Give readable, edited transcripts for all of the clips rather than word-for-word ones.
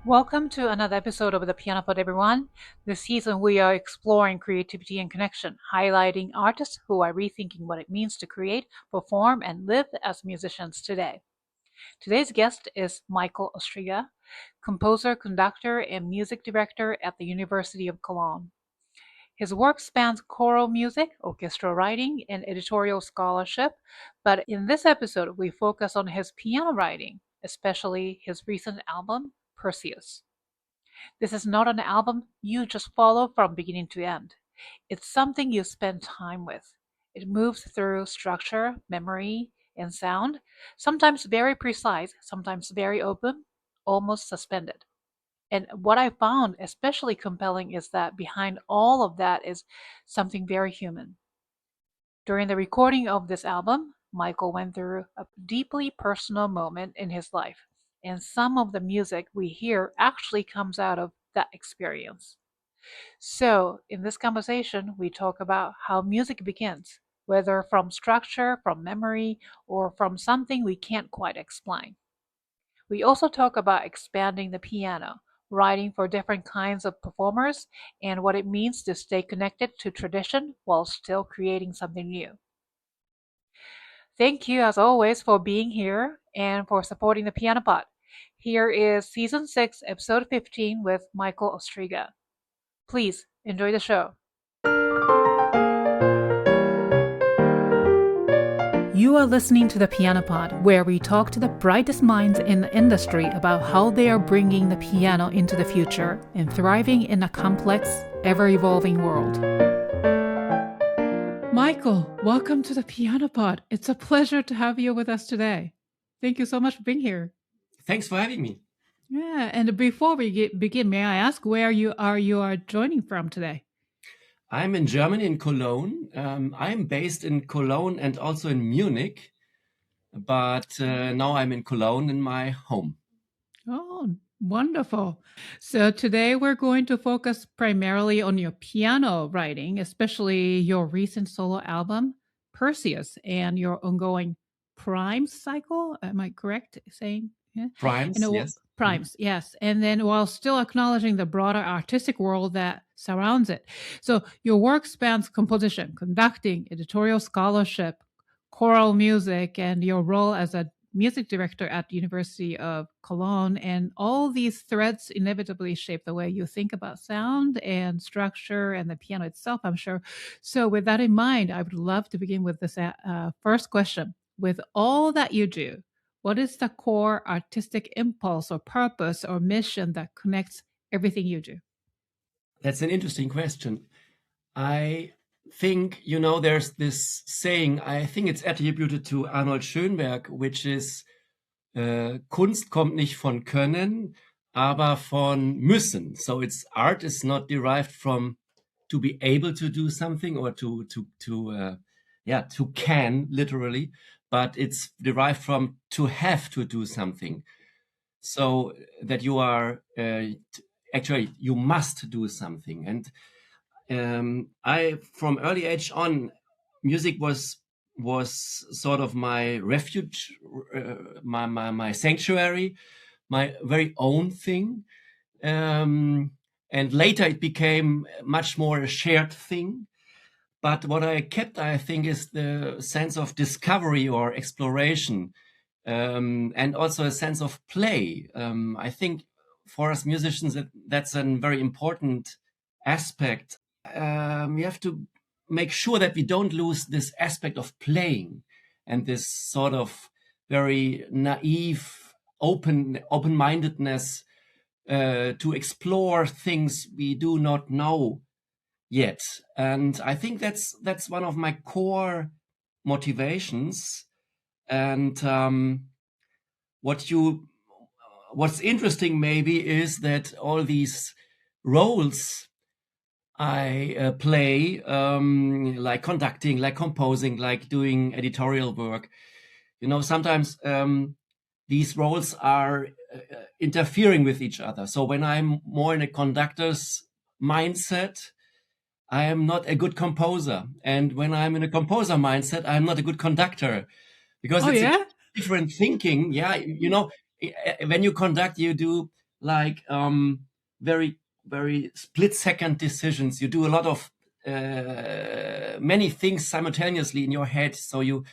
Welcome to another episode of the Piano Pod, everyone. This season we are exploring creativity and connection, highlighting artists who are rethinking what it means to create, perform, and live as musicians today. Today's guest is Michael Ostrzyga, composer, conductor, and music director at the University of Cologne. His work spans choral music, orchestral writing, and editorial scholarship, but in this episode we focus on his piano writing, especially his recent album, Perseus. This is not an album you just follow from beginning to end. It's something you spend time with. It moves through structure, memory, and sound, sometimes very precise, sometimes very open, almost suspended. And what I found especially compelling is that behind all of that is something very human. During the recording of this album, Michael went through a deeply personal moment in his life, and some of the music we hear actually comes out of that experience. So, in this conversation, we talk about how music begins, whether from structure, from memory, or from something we can't quite explain. We also talk about expanding the piano, writing for different kinds of performers, and what it means to stay connected to tradition while still creating something new. Thank you, as always, for being here and for supporting the Piano Pod. Here is Season 6, Episode 15 with Michael Ostrzyga. Please enjoy the show. You are listening to the Piano Pod, where we talk to the brightest minds in the industry about how they are bringing the piano into the future and thriving in a complex, ever-evolving world. Michael, welcome to the Piano Pod. It's a pleasure to have you with us today. Thank you so much for being here. Thanks for having me. Yeah, and before we begin, may I ask where you are joining from today? I'm in Germany, in Cologne. I'm based in Cologne and also in Munich, but now I'm in Cologne in my home. Oh, wonderful. So today we're going to focus primarily on your piano writing, especially your recent solo album, Perseus, and your ongoing Primes cycle. Am I correct saying? Yeah. Primes, yes. Primes, yes. And then while still acknowledging the broader artistic world that surrounds it. So your work spans composition, conducting, editorial scholarship, choral music, and your role as a music director at the University of Cologne. And all these threads inevitably shape the way you think about sound and structure and the piano itself, I'm sure. So with that in mind, I would love to begin with this first question. With all that you do, what is the core artistic impulse or purpose or mission that connects everything you do? That's an interesting question. I think, there's this saying, I think it's attributed to Arnold Schönberg, which is, Kunst kommt nicht von Können, aber von müssen. So art is not derived from to be able to do something or to can, literally, but it's derived from to have to do something. So that you are, actually, you must do something. And I, from early age on, music was sort of my refuge, my sanctuary, my very own thing. And later it became much more a shared thing. But what I kept, I think, is the sense of discovery or exploration, and also a sense of play. I think for us musicians, that's a very important aspect. We have to make sure that we don't lose this aspect of playing and this sort of very naive, open-mindedness to explore things we do not know yet. And I think that's one of my core motivations. And what's interesting maybe is that all these roles I play, like conducting, like composing, like doing editorial work, sometimes these roles are interfering with each other. So when I'm more in a conductor's mindset, I am not a good composer. And when I'm in a composer mindset, I'm not a good conductor, because Oh it's a yeah. different thinking. Yeah. When you conduct, you do like very, very split second decisions. You do a lot of many things simultaneously in your head. So you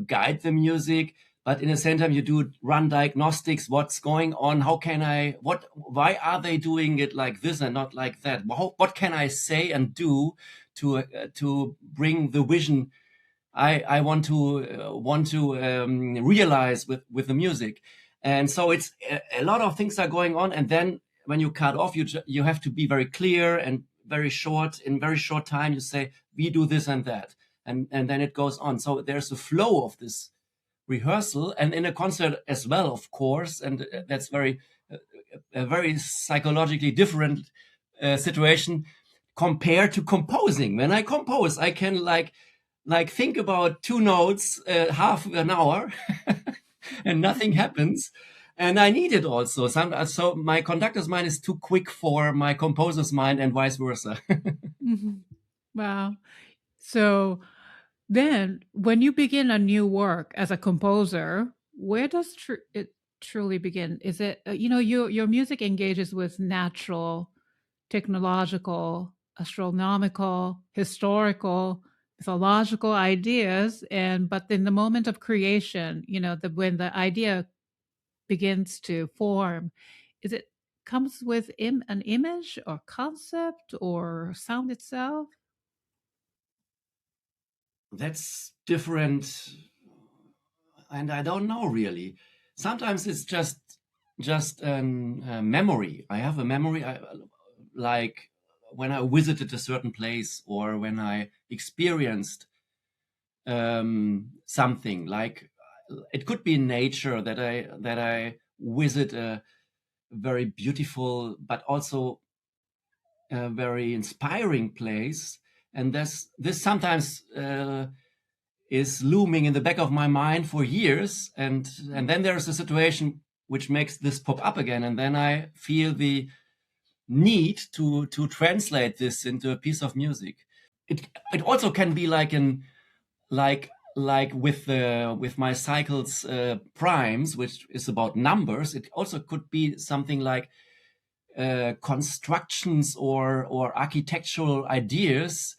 guide the music, but in the same time you do run diagnostics. What's going on? Why are they doing it like this and not like that? What can I say and do to bring the vision I want to realize with the music? And so it's a lot of things are going on. And then when you cut off, you have to be very clear and very short. In very short time, you say, we do this and that, and then it goes on. So there's a flow of this rehearsal, and in a concert as well, of course. And that's a very psychologically different situation compared to composing. When I compose, I can like think about two notes half an hour and nothing happens. And I need it also. So my conductor's mind is too quick for my composer's mind, and vice versa. Mhm. Wow. So then, when you begin a new work as a composer, where does it truly begin? Is it, your music engages with natural, technological, astronomical, historical, mythological ideas, but in the moment of creation, when the idea begins to form, is it comes with an image or concept or sound itself? That's different, and I don't know really. Sometimes it's just a memory. I have a memory, like when I visited a certain place or when I experienced something. Like it could be in nature that I visit a very beautiful but also a very inspiring place, and this sometimes is looming in the back of my mind for years, and then there's a situation which makes this pop up again, and then I feel the need to translate this into a piece of music. It also can be like with my cycles primes, which is about numbers. It also could be something like constructions or architectural ideas.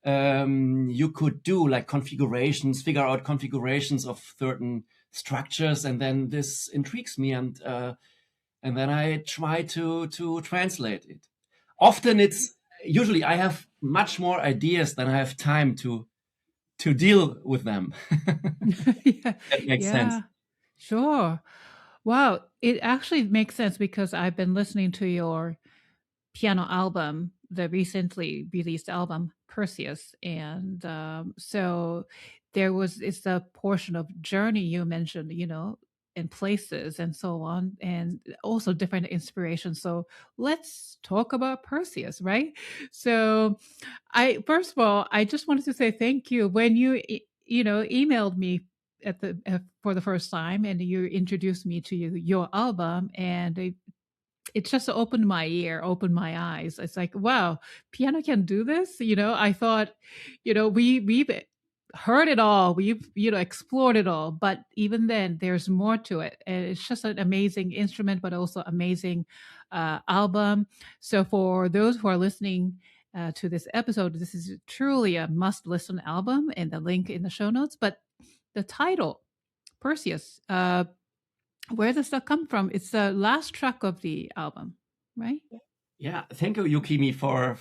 You could do like figure out configurations of certain structures, and then this intrigues me, and then I try to translate it. Often usually I have much more ideas than I have time to deal with them. Yeah, That makes sense. yeah, sure. Wow, it actually makes sense because I've been listening to your piano album, the recently released album, Perseus. And so it's the portion of journey you mentioned, and places and so on, and also different inspirations. So let's talk about Perseus, right? So first of all, I just wanted to say thank you when you, emailed me for the first time and you introduced me to your album, and it just opened my ear, opened my eyes. It's like, wow, piano can do this. I thought, we've heard it all, we've explored it all, but even then, there's more to it, and it's just an amazing instrument, but also amazing album. So for those who are listening to this episode, this is truly a must-listen album, and the link in the show notes. But the title, Perseus. Where does that come from? It's the last track of the album, right? Yeah, thank you, Yukimi, for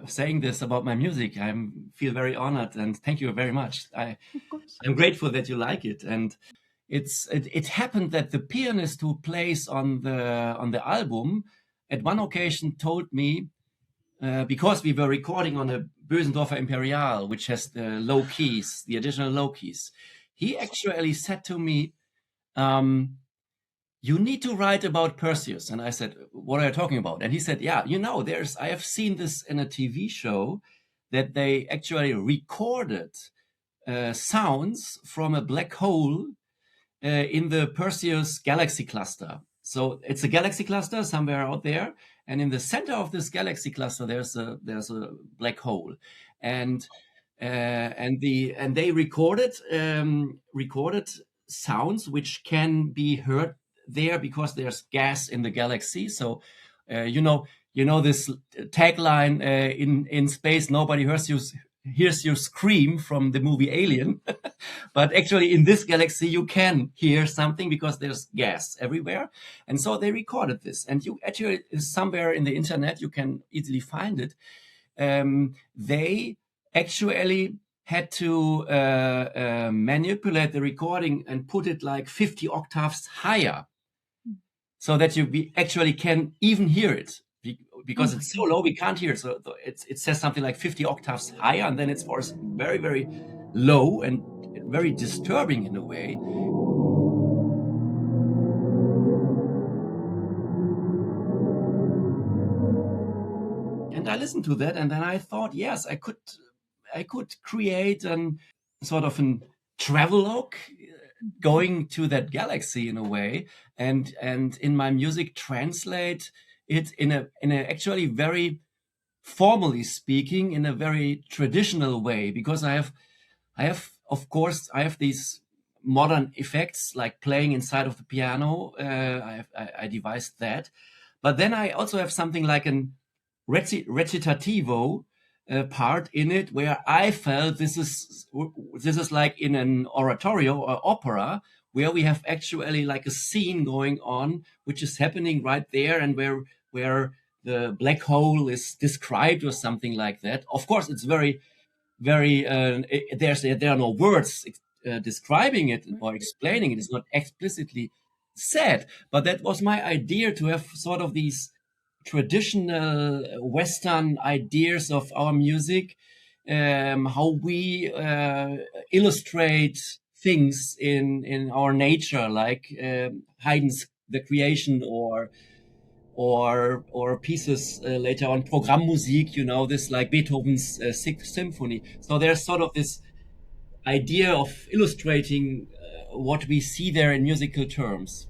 saying this about my music. I feel very honored, and thank you very much. Of course. I'm grateful that you like it. And it happened that the pianist who plays on the album at one occasion told me, because we were recording on a Bösendorfer Imperial, which has the low keys, the additional low keys, he actually said to me, you need to write about Perseus. And I said, what are you talking about? And he said, yeah, I have seen this in a TV show that they actually recorded sounds from a black hole in the Perseus galaxy cluster. So it's a galaxy cluster somewhere out there, and in the center of this galaxy cluster, there's a black hole, and they recorded sounds which can be heard there because there's gas in the galaxy. So this tagline in space, nobody hears you scream from the movie Alien. But actually in this galaxy you can hear something because there's gas everywhere. And so they recorded this, and you actually, somewhere in the internet you can easily find it. They actually had to manipulate the recording and put it like 50 octaves higher, so that we actually can even hear it, because it's so low we can't hear it. So it says something like 50 octaves higher, and then it's, of course, very, very low and very disturbing in a way. And I listened to that, and then I thought, yes, I could create an sort of a travelogue going to that galaxy in a way, and in my music translate it in a actually very, formally speaking, in a very traditional way, because I have of course I have these modern effects like playing inside of the piano. I devised that, but then I also have something like an recitativo part in it, where I felt this is like in an oratorio or opera, where we have actually like a scene going on, which is happening right there, and where the black hole is described or something like that. Of course, it's very, very there are no words describing it or explaining it. It's not explicitly said, but that was my idea, to have sort of these traditional Western ideas of our music, how we illustrate things in our nature, like Haydn's The Creation, or pieces later on, Programmmusik, this like Beethoven's Sixth Symphony. So there's sort of this idea of illustrating what we see there in musical terms.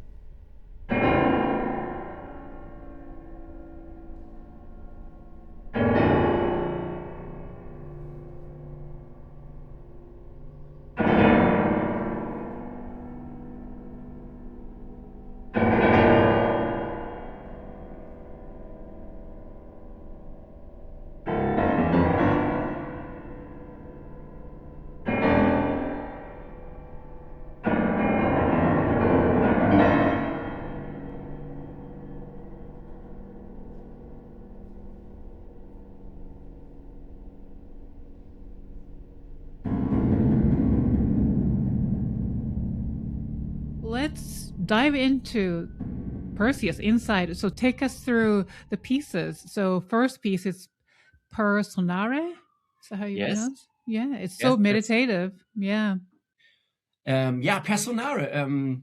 Let's dive into Perseus inside. So take us through the pieces. So first piece is Per Sonare. Is that how you Yes. pronounce? Yeah, it's so Yes, meditative. Yeah. Personare.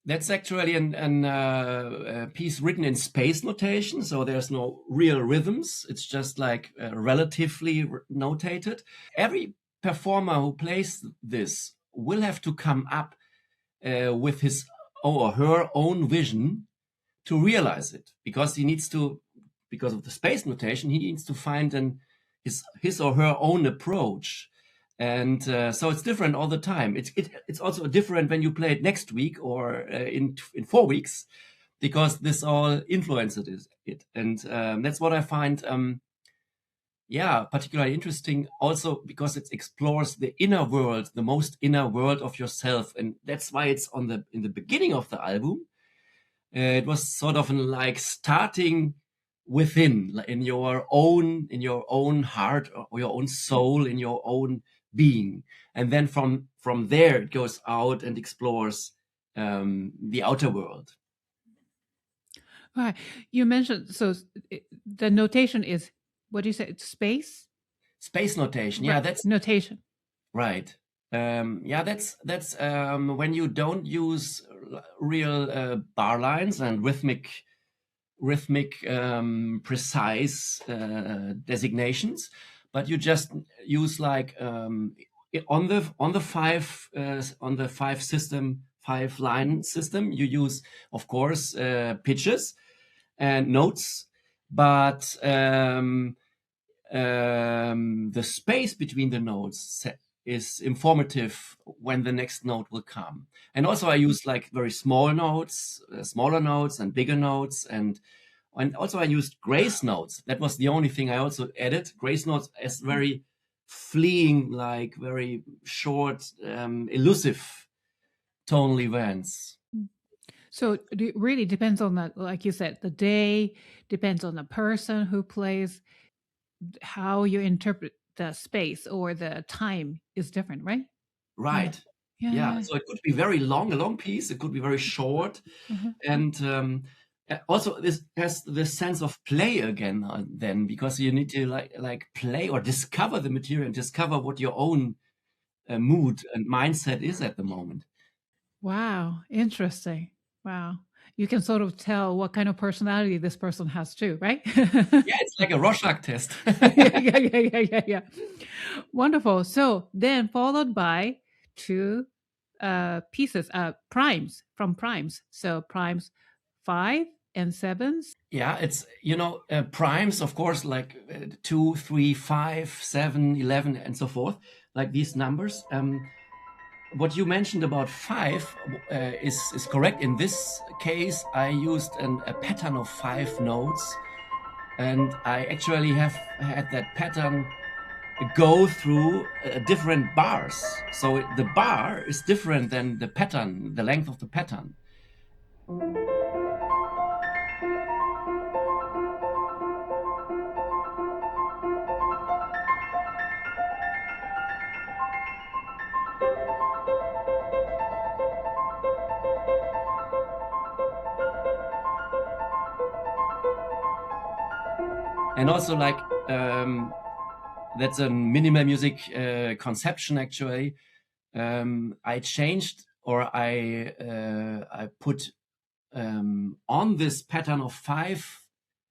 That's actually a piece written in space notation, so there's no real rhythms. It's just like relatively notated. Every performer who plays this will have to come up with his or her own vision to realize it, because he needs to, because of the space notation, he needs to find his or her own approach. And so it's different all the time. It's also different when you play it next week or in 4 weeks, because this all influences it. And that's what I find, particularly interesting, also because it explores the inner world, the most inner world of yourself. And that's why it's in the beginning of the album. It was sort of like starting within, like in your own heart or your own soul, in your own being, and then from there it goes out and explores the outer world. All right. You mentioned, so the notation is, what do you say? It's space? Space notation. Yeah, that's notation. right. Yeah, that's when you don't use real bar lines and rhythmic precise designations, but you just use like on the five line system, you use, of course, pitches and notes, but the space between the notes is informative when the next note will come. And also I use like very small notes, smaller notes and bigger notes. And also I used grace notes. That was the only thing I also added. Grace notes as very fleeing, like very short, elusive tonal events. So it really depends on the, like you said, the day, depends on the person who plays, how you interpret the space or the time is different, right? Right. Yeah. So it could be very long, a long piece. It could be very short. And also this has the sense of play again then, because you need to like play or discover the material and discover what your own mood and mindset is at the moment. Wow, interesting. Wow. You can sort of tell what kind of personality this person has too, right? Yeah, it's like a Rorschach test. Yeah. Wonderful. So then followed by two pieces, primes, from primes. So primes 5 and 7s. Yeah, it's, primes, of course, like 2, 3, 5, 7, 11, and so forth, like these numbers. What you mentioned about 5 is correct. In this case, I used a pattern of 5 notes, and I actually have had that pattern go through different bars. So the bar is different than the pattern, the length of the pattern. And also, like, that's a minimal music conception, actually. I changed, or I put on this pattern of 5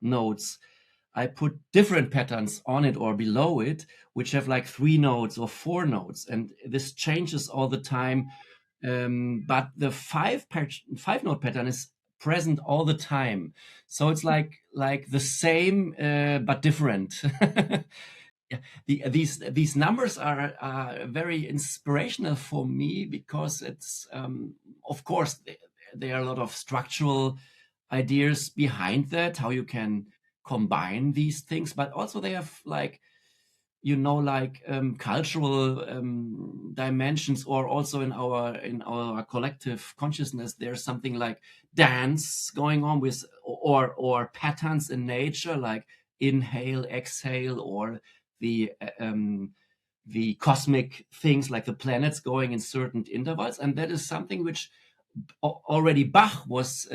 notes, I put different patterns on it or below it, which have like 3 notes or 4 notes, and this changes all the time. But the 5-note pattern is present all the time, so it's like the same but different. Yeah, these numbers are very inspirational for me, because it's of course there are a lot of structural ideas behind that, how you can combine these things, but also they have like cultural dimensions, or also in our collective consciousness there's something like dance going on with, or patterns in nature, like inhale, exhale, or the cosmic things like the planets going in certain intervals. And that is something which already Bach was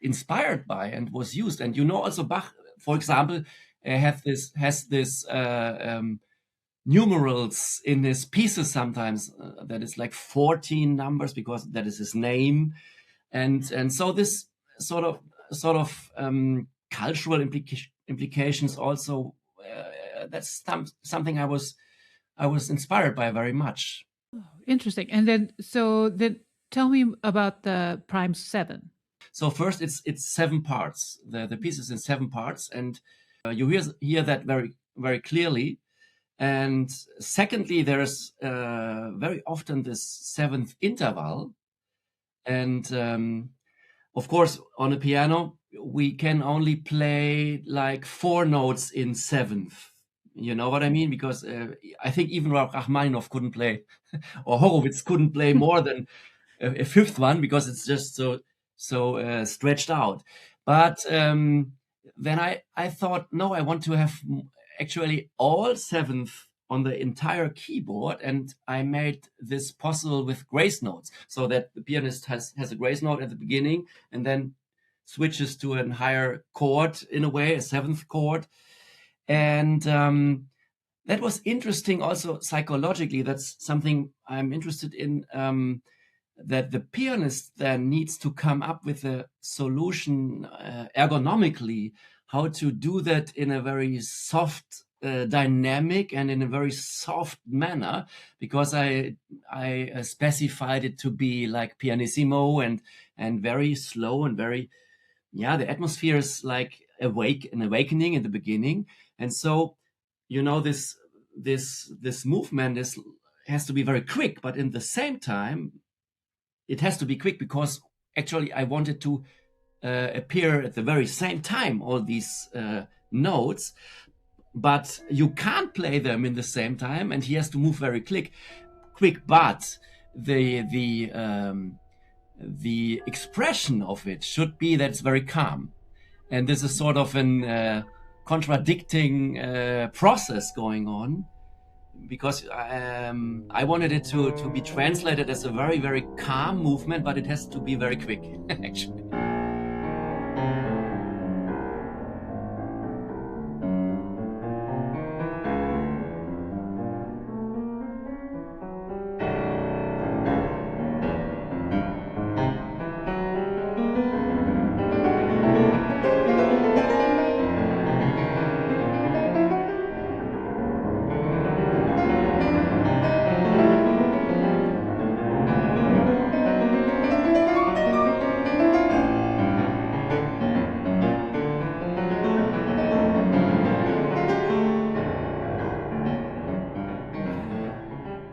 inspired by and was used. And also Bach, for example, has this numerals in his pieces sometimes, that is like 14 numbers, because that is his name. And so this sort of cultural implications also, that's something I was inspired by very much. Oh, interesting. And then tell me about the prime 7. So first, it's 7 parts. The piece is in 7 parts, and you hear that very, very clearly. And secondly, there's very often this 7th interval. And of course, on a piano, we can only play like 4 notes in 7th. You know what I mean? Because I think even Rachmaninoff couldn't play, or Horowitz couldn't play more than a 5th one, because it's just so stretched out. But then I thought, no, I want to have actually all 7th on the entire keyboard, and I made this possible with grace notes, so that the pianist has a grace note at the beginning and then switches to a higher chord, in a way, a seventh chord. And that was interesting also psychologically. That's something I'm interested in, that the pianist then needs to come up with a solution ergonomically, how to do that in a very soft dynamic and in a very soft manner, because I specified it to be like pianissimo and very slow and very, the atmosphere is like an awakening in the beginning. And so, this movement has to be very quick, but in the same time it has to be quick, because actually I wanted to appear at the very same time, all these notes, but you can't play them in the same time, and he has to move very quick. But the expression of it should be that it's very calm, and this is sort of an contradicting process going on, because I wanted it to be translated as a very, very calm movement, but it has to be very quick, actually.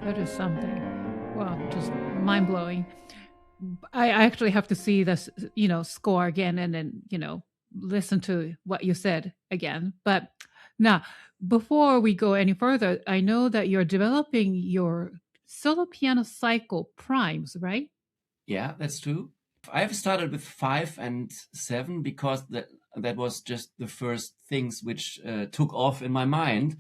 That is something. Well, just mind blowing. I actually have to see this, score again and then, listen to what you said again. But now, before we go any further, I know that you're developing your solo piano cycle primes, right? Yeah, that's true. I've started with 5 and 7 because that was just the first things which took off in my mind.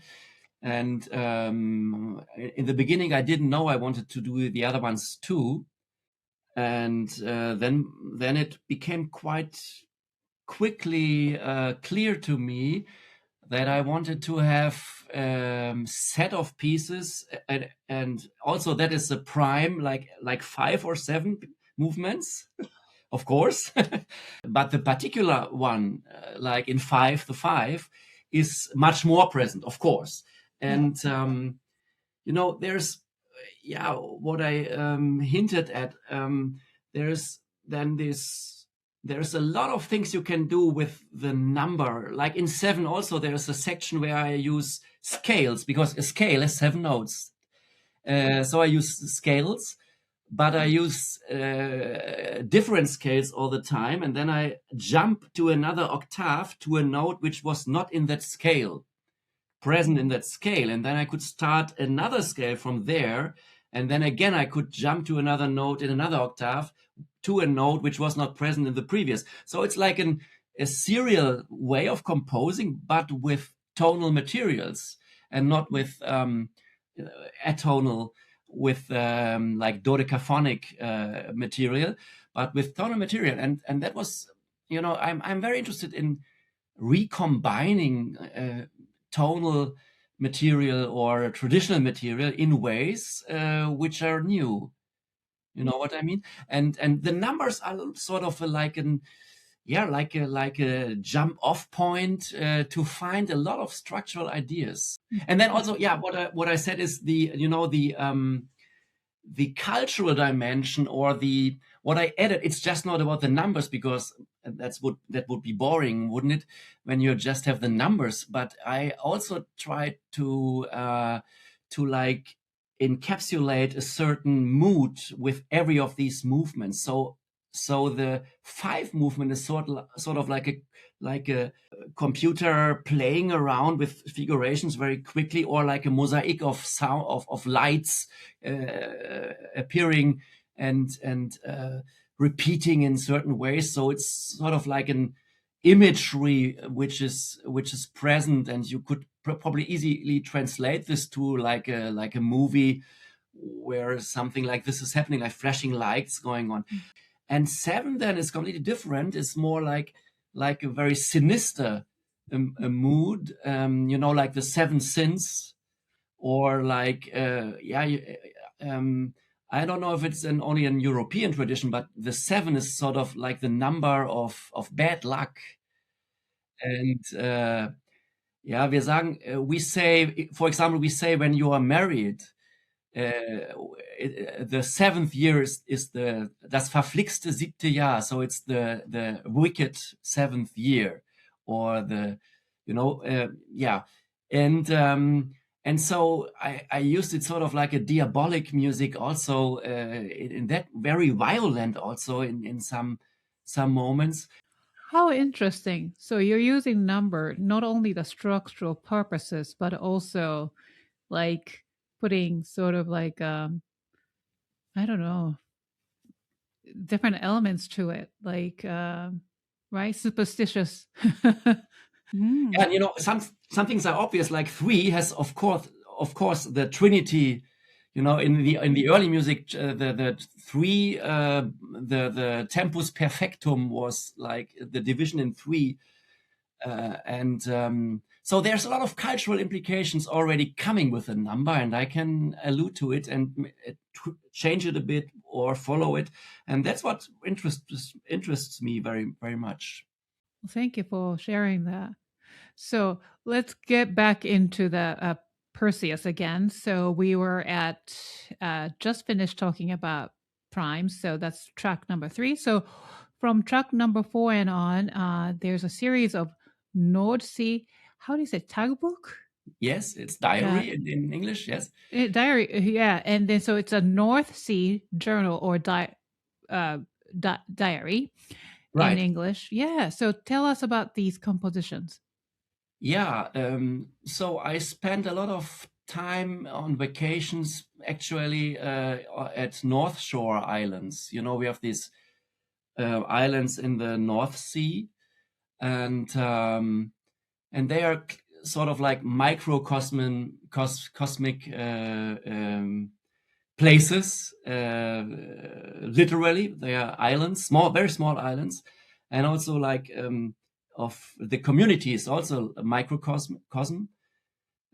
And in the beginning, I didn't know I wanted to do the other ones too. And then it became quite quickly clear to me that I wanted to have set of pieces, and also that is a prime, like 5 or 7 movements, of course. But the particular one, like in 5, the 5 is much more present, of course. And there's what I hinted at. There's a lot of things you can do with the number. Like in 7 also, there's a section where I use scales, because a scale has 7 notes. So I use scales, but I use different scales all the time. And then I jump to another octave to a note which was not in that scale, present in that scale. And then I could start another scale from there. And then again, I could jump to another note in another octave to a note which was not present in the previous. So it's like a serial way of composing, but with tonal materials and not with atonal, with like dodecaphonic material, but with tonal material. And that was, I'm very interested in recombining tonal material or traditional material in ways which are new. You know what I mean? And the numbers are sort of like a jump off point to find a lot of structural ideas. And then also, what I said is the cultural dimension, or what I added. It's just not about the numbers, because that would be boring, wouldn't it, when you just have the numbers? But I also tried to like encapsulate a certain mood with every of these movements. So the 5 movement is sort of like a computer playing around with figurations very quickly, or like a mosaic of sound of lights appearing and repeating in certain ways. So it's sort of like an imagery which is present, and you could probably easily translate this to like a movie where something like this is happening, like flashing lights going on. And 7 then is completely different. It's more like a very sinister a mood, like the 7 sins, or like I don't know if it's only an European tradition, but the 7 is sort of like the number of bad luck. And wir sagen, we say, for example, we say when you are married, the 7th year is das verflixte 7. Jahr, so it's the wicked 7th year, or and so I used it sort of like a diabolic music also, in that very violent also in some moments. How interesting. So you're using number, not only the structural purposes, but also like putting sort of like, I don't know, different elements to it, like, right? Superstitious. And some things are obvious, like 3 has of course the Trinity. In the early music, the 3, the tempus perfectum was like the division in 3, and so there's a lot of cultural implications already coming with the number, and I can allude to it and change it a bit or follow it, and that's what interests me very, very much. Well, thank you for sharing that. So let's get back into the Perseus again. So we were at just finished talking about primes. So that's track number 3. So from track number 4 and on, there's a series of North Sea. How do you say Tagebuch? Yes, it's diary in English. Yes, diary. Yeah, and then so it's a North Sea journal or diary right. in English. Yeah. So tell us about these compositions. Yeah, so I spent a lot of time on vacations actually at North Shore Islands. We have these islands in the North Sea, and they are sort of like microcosmic places. Literally, they are islands, very small islands, and also like of the community is also a microcosm,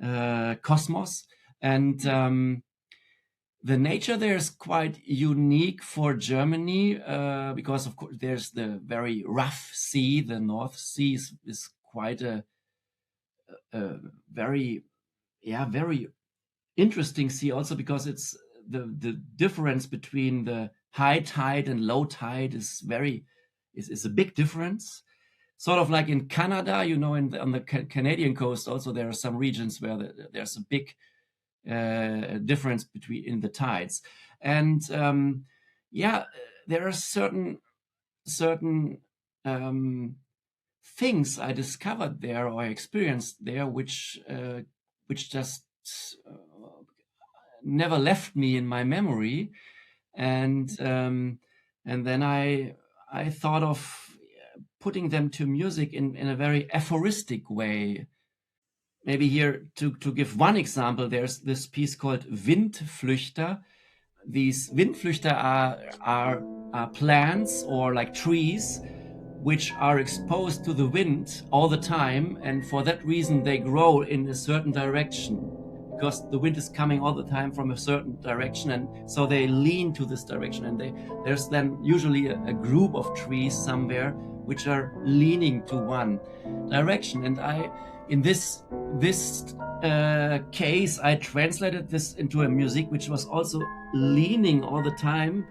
cosmos, and the nature there is quite unique for Germany, because of course there's the very rough sea. The North Sea is quite a very interesting sea, also because it's the difference between the high tide and low tide is a big difference. Sort of like in Canada, on the Canadian coast, also there are some regions where there's a big difference in the tides, and there are certain things I discovered there or I experienced there, which just never left me in my memory, and then I thought of putting them to music in a very aphoristic way. Maybe here to give one example, there's this piece called Windflüchter. These Windflüchter are plants or like trees which are exposed to the wind all the time, and for that reason they grow in a certain direction because the wind is coming all the time from a certain direction, and so they lean to this direction, and there's then usually a group of trees somewhere which are leaning to one direction. And in this case, I translated this into a music which was also leaning all the time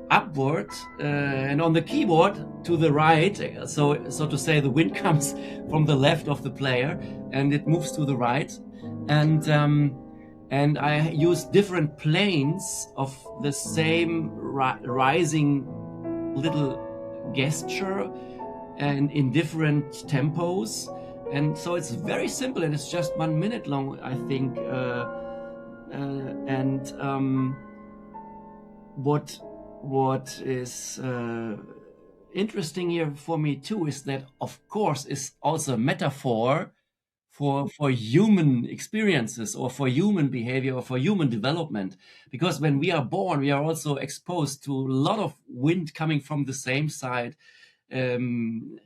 upward, and on the keyboard to the right, so to say the wind comes from the left of the player and it moves to the right, and I use different planes of the same rising little gesture and in different tempos, and so it's very simple and it's just 1 minute long, I think, and what is interesting here for me too is that, of course, is also a metaphor for human experiences or for human behavior or for human development. Because when we are born, we are also exposed to a lot of wind coming from the same side, and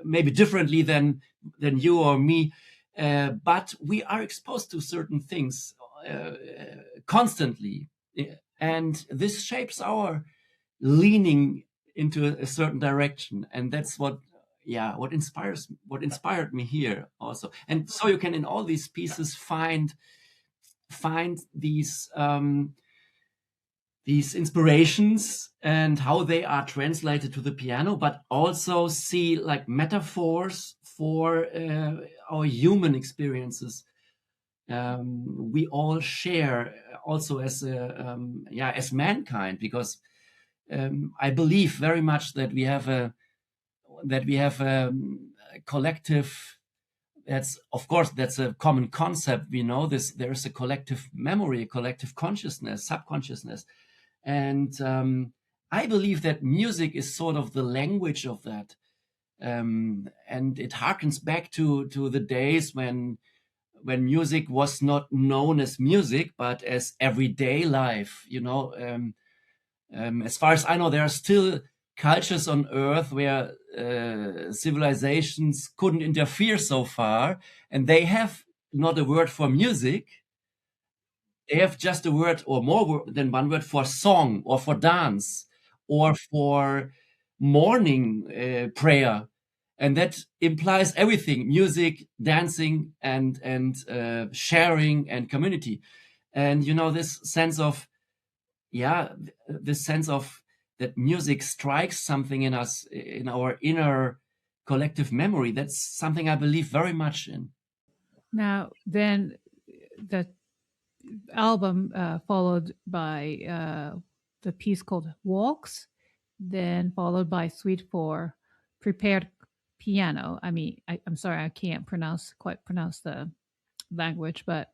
maybe differently than you or me. But we are exposed to certain things constantly, and this shapes our leaning into a certain direction, and that's what inspired me here also. And so you can in all these pieces find these inspirations and how they are translated to the piano, but also see like metaphors for our human experiences we all share also as as mankind, because I believe very much that we have a collective. That's a common concept. We know this. There is a collective memory, a collective consciousness, subconsciousness, and I believe that music is sort of the language of that, and it harkens back to the days when music was not known as music but as everyday life. As far as I know, there are still cultures on Earth where civilizations couldn't interfere so far, and they have not a word for music. They have just a word or more than one word for song or for dance or for morning prayer. And that implies everything: music, dancing, and sharing and community. And this sense of that music strikes something in us, in our inner collective memory. That's something I believe very much in. Now, then the album followed by the piece called Walks, then followed by Suite for Prepared Piano. I mean, I'm sorry, I can't quite pronounce the language, but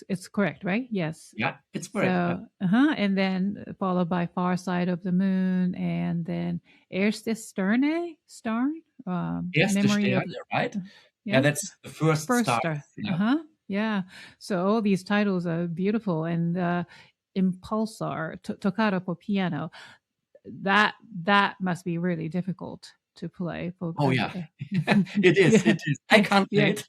it's correct, right? Yes. Yeah, it's correct. So, and then followed by Far Side of the Moon, and then Erste Sterne, Erste Memory of, Sterne, right? yeah, That's the first First star. Star. Yeah. Yeah. So all these titles are beautiful, and Impulsar, Toccata for piano. That must be really difficult to play. Oh yeah, it is. It is. I can't play it.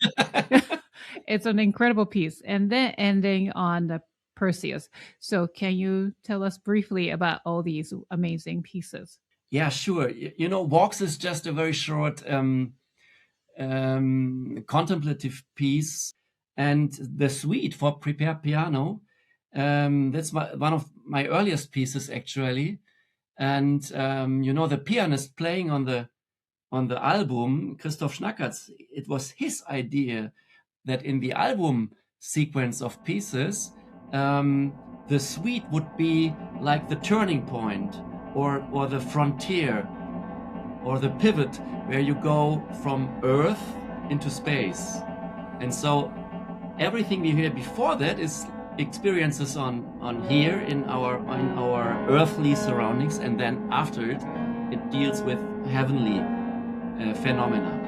It's an incredible piece, and then ending on the Perseus. So, can you tell us briefly about all these amazing pieces? Yeah, sure. Walks is just a very short contemplative piece, and the suite for prepared piano. That's one of my earliest pieces, actually. And the pianist playing on the album, Christoph Schnackertz, it was his idea that in the album sequence of pieces, the suite would be like the turning point, or the frontier, or the pivot, where you go from Earth into space. And so everything we hear before that is experiences on here in our earthly surroundings, and then after it deals with heavenly phenomena.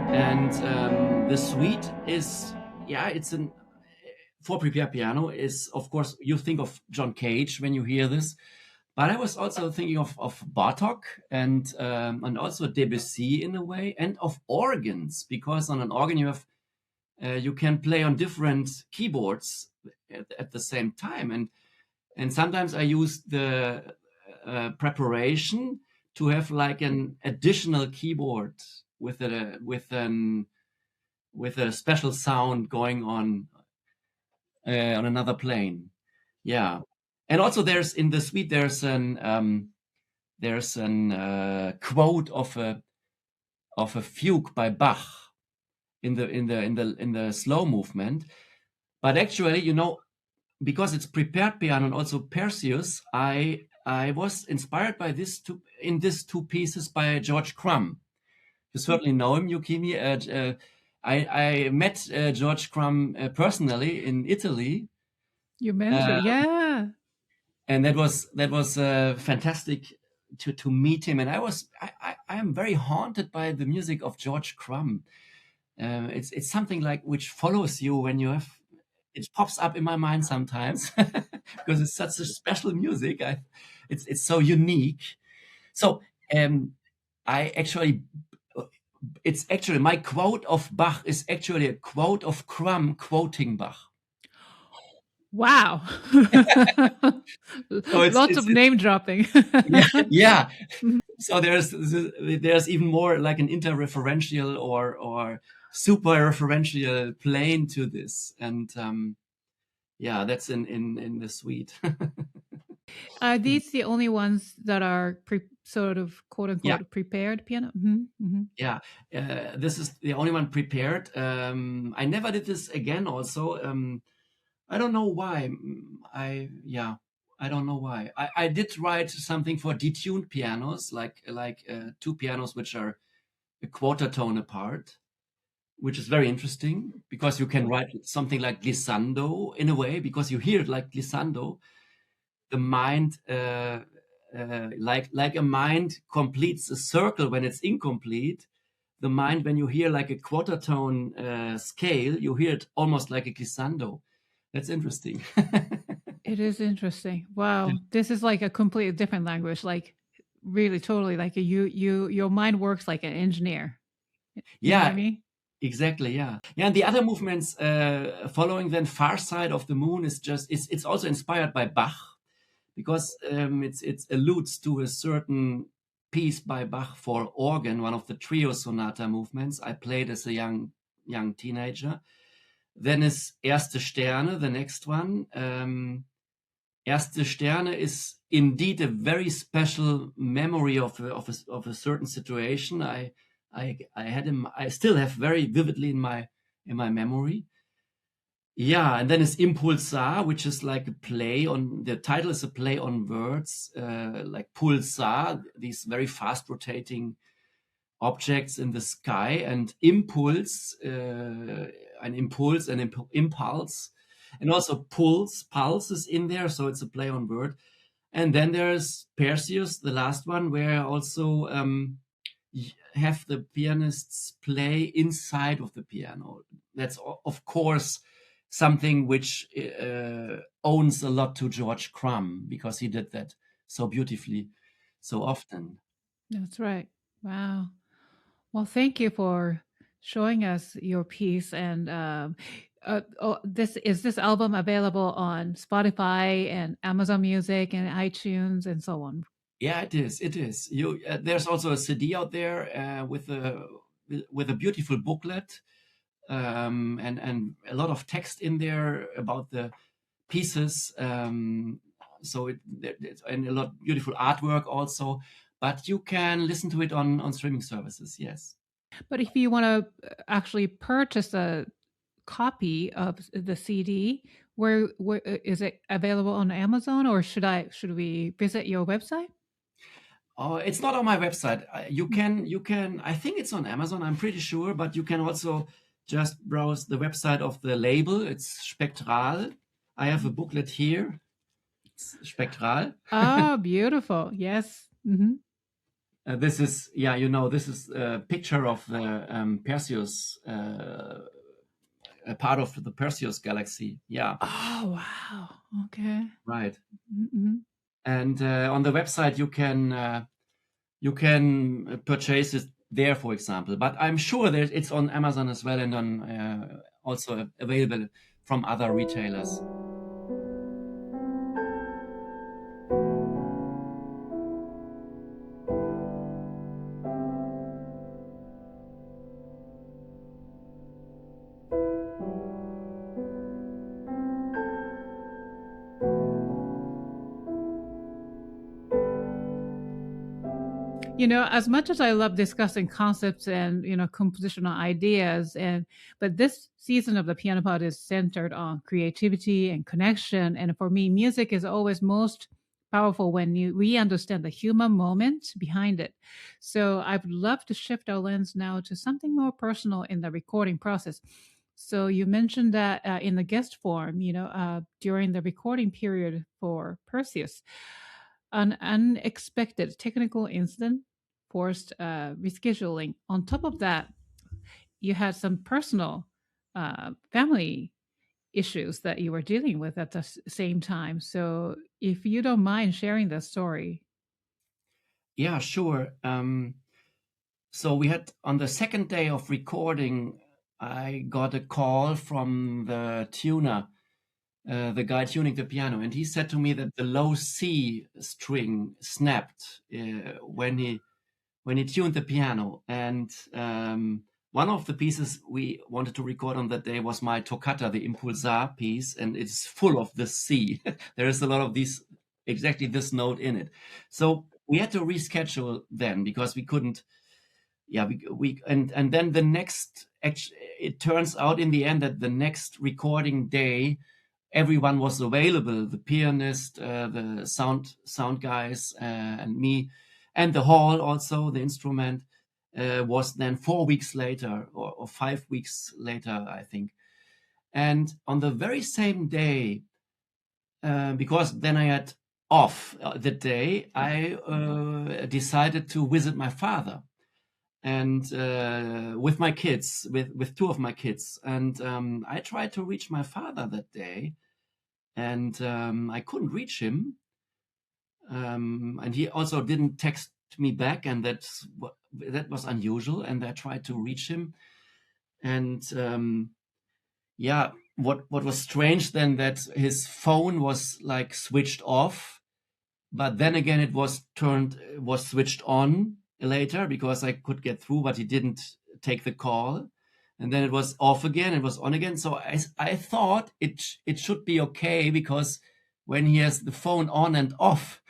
And the suite is, it's an for prepared piano is, of course, you think of John Cage when you hear this, but I was also thinking of Bartók and also Debussy in a way, and of organs, because on an organ you can play on different keyboards at the same time, and sometimes I use the preparation to have like an additional keyboard with a special sound going on another plane. Yeah, and also there's in the suite there's an quote of a fugue by Bach in the slow movement. But actually, because it's prepared piano and also Perseus, I was inspired by these two pieces by George Crumb. You certainly know him, Yukimi. I met George Crumb personally in Italy, You uh, mentioned, yeah. and that was fantastic to meet him. And I am very haunted by the music of George Crumb. It's something like which follows you when you have. It pops up in my mind sometimes because it's such a special music. It's so unique. So I actually, it's actually my quote of Bach is actually a quote of Crumb quoting Bach. Wow. So Lots of name dropping. yeah, yeah. So there's even more like an interreferential or super referential plane to this, and yeah, that's in the suite. Are these the only ones that are sort of quote Yeah, unquote prepared piano? Mm-hmm. yeah. This is the only one prepared. I never did this again. Also, I don't know why. I don't know why. I did write something for detuned pianos, like two pianos which are a quarter tone apart, which is very interesting because you can write something like glissando in a way because you hear it like glissando. The mind, like a mind completes a circle when it's incomplete. The mind, when you hear like a quarter tone scale, you hear it almost like a glissando. That's interesting. It is interesting. Wow. This is like a completely different language. Like really totally like your mind works like an engineer. You know what I Yeah, mean? exactly. Yeah, yeah. And the other movements following then Far Side of the Moon is just it's also inspired by Bach because it alludes to a certain piece by Bach for organ, one of the trio sonata movements I played as a young teenager. Then is Erste Sterne, the next one. Erste Sterne is indeed a very special memory of a certain situation. I still have very vividly in my memory. Yeah, and then it's Impulsar, which is like a play on the title is a play on words, like pulsar, these very fast rotating objects in the sky, and impulse, an impulse, an impulse, and also pulse is in there, so it's a play on word. And then there's Perseus, the last one, where also have the pianists play inside of the piano. That's of course something which owns a lot to George Crumb because he did that so beautifully, so often. That's right. Wow. Well, thank you for showing us your piece. And this album available on Spotify and Amazon Music and iTunes and so on. Yeah, it is. It is. There's also a CD out there with a beautiful booklet and a lot of text in there about the pieces. So and a lot of beautiful artwork also. But you can listen to it on streaming services. Yes. But if you want to actually purchase a copy of the CD, where is it available on Amazon, or should we visit your website? Oh, it's not on my website. You can. I think it's on Amazon. I'm pretty sure, but you can also just browse the website of the label. It's Spektral. I have a booklet here. It's Spektral. Oh, beautiful. Yes. Mm-hmm. This is, yeah, this is a picture of the Perseus, a part of the Perseus galaxy. Yeah, Oh, wow. Okay. right. Mm-hmm. And on the website you can purchase it there, for example. But I'm sure that it's on Amazon as well and on also available from other retailers. As much as I love discussing concepts and compositional ideas, but this season of the Piano Pod is centered on creativity and connection. And for me, music is always most powerful when we understand the human moment behind it. So I would love to shift our lens now to something more personal in the recording process. So you mentioned that in the guest form, during the recording period for Perseus, an unexpected technical incident forced rescheduling. On top of that, you had some personal family issues that you were dealing with at the same time. So, if you don't mind sharing that story. Yeah, sure. So we had on the second day of recording, I got a call from the tuner, the guy tuning the piano, and he said to me that the low C string snapped when he tuned the piano. And one of the pieces we wanted to record on that day was my toccata, the Impulsar piece, and it's full of this C. There is a lot of these, exactly this note in it. So we had to reschedule then because we couldn't. Yeah, we and then the next. It turns out in the end that the next recording day, everyone was available: the pianist, the sound guys, and me, and the hall also. The instrument was then 4 weeks later, or 5 weeks later, I think. And on the very same day, because then I had off the day, I decided to visit my father and with my kids, with two of my kids, and I tried to reach my father that day, and I couldn't reach him, and he also didn't text me back, and that was unusual. And I tried to reach him, and yeah, what was strange then, that his phone was like switched off, but then again it was switched on later because I could get through, but he didn't take the call. And then it was off again, it was on again. So I thought it should be okay, because when he has the phone on and off,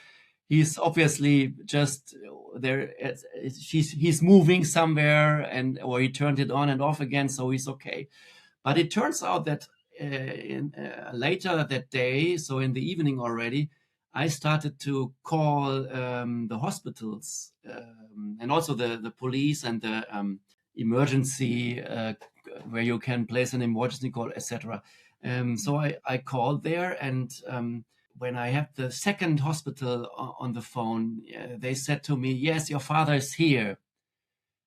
he's obviously just there. He's moving somewhere, or he turned it on and off again, so he's okay. But it turns out that later that day, so in the evening already, I started to call the hospitals, and also the police and the emergency, where you can place an emergency call, etc. So I called there, and when I had the second hospital on the phone, they said to me, "Yes, your father is here."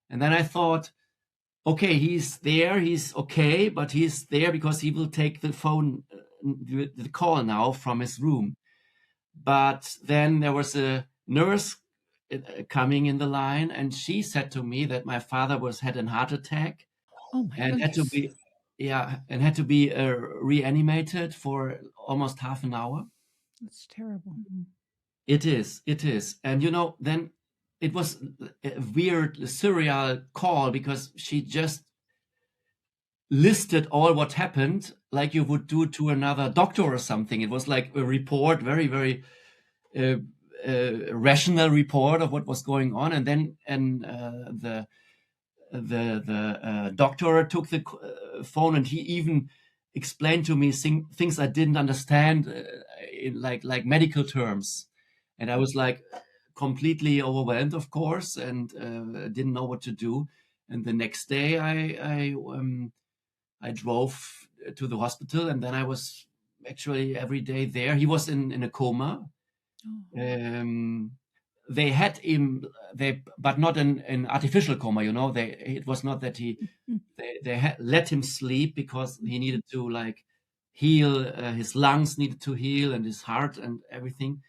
And then I thought, okay, he's there, he's okay, but he's there because he will take the phone, the call now from his room. But then there was a nurse coming in the line, and she said to me that my father had a heart attack Oh my and had to goodness. be, yeah, and had to be reanimated for almost half an hour. That's terrible. It is. And then it was a weird, surreal call, because she just listed all what happened like you would do to another doctor or something. It was like a report, very, very uh, rational report of what was going on. And then the doctor took the phone, and he even explained to me things I didn't understand, in like medical terms. And I was like completely overwhelmed, of course, and didn't know what to do. And the next day, I drove to the hospital, and then I was actually every day there. He was in a coma. Oh. Um, they had him, but not an artificial coma. It was not that they had let him sleep, because he needed to like heal. His lungs needed to heal, and his heart and everything.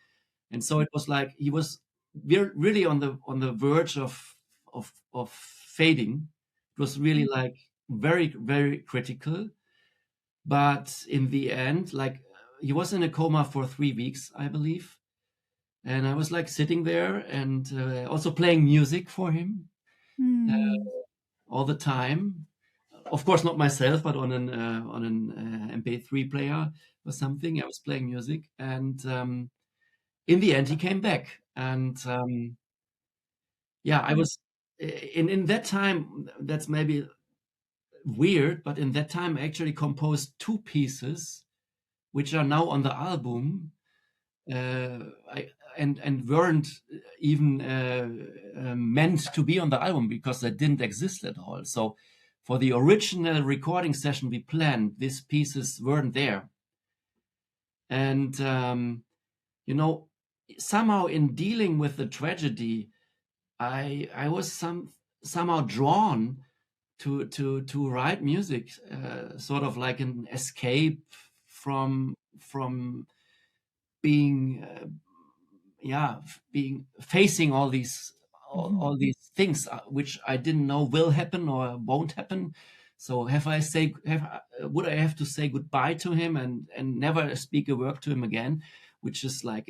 And so it was like he was really on the verge of fading. It was really like very, very critical. But in the end, like, he was in a coma for 3 weeks, I believe. And I was like sitting there, and also playing music for him uh, Hmm. all the time. Of course, not myself, but on an MP3 player or something. I was playing music, and in the end, he came back, and Yeah, I was in that time, that's maybe weird, but in that time I actually composed two pieces which are now on the album. I, and weren't even meant to be on the album because they didn't exist at all. So for the original recording session we planned, these pieces weren't there. And you know, somehow in dealing with the tragedy, I was somehow drawn to write music, sort of like an escape from being yeah, being facing all these Mhm. all these things which I didn't know will happen or won't happen. So would I have to say goodbye to him and never speak a word to him again, which is like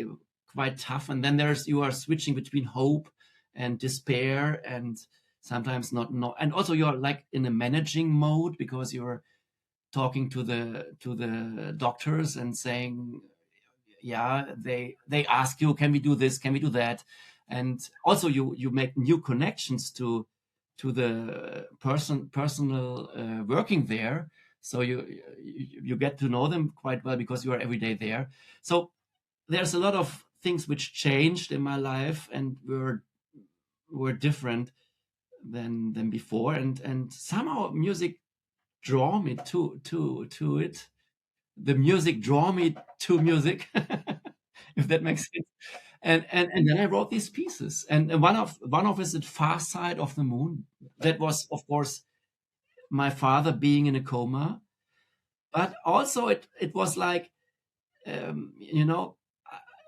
quite tough. And then you are switching between hope and despair, and sometimes not know. And also you're like in a managing mode because you're talking to the doctors and saying, yeah, they ask you, can we do this, can we do that, and also you make new connections to the personal working there, so you get to know them quite well because you are every day there. So there's a lot of things which changed in my life and were different than before, and somehow music draw me to it. The music draw me to music, if that makes sense. And then I wrote these pieces, and one of is the Far Side of the Moon. That was, of course, my father being in a coma, but also it was like, you know,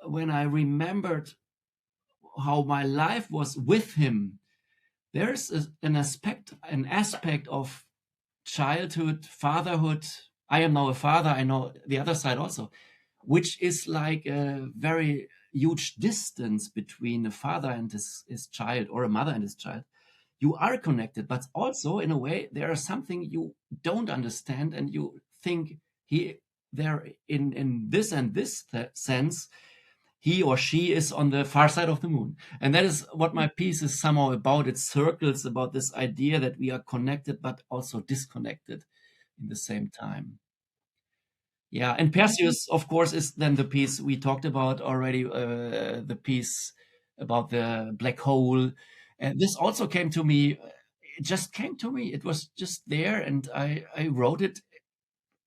when I remembered how my life was with him, there's an aspect of childhood, fatherhood. I am now a father. I know the other side also, which is like a very huge distance between a father and his child, or a mother and his child. You are connected, but also in a way there is something you don't understand, and you think he there in this and this sense he or she is on the far side of the moon. And that is what my piece is somehow about. It circles about this idea that we are connected but also disconnected in the same time. Yeah, and Perseus, of course, is then the piece we talked about already, the piece about the black hole. And this also came to me, it just came to me. It was just there, and I wrote it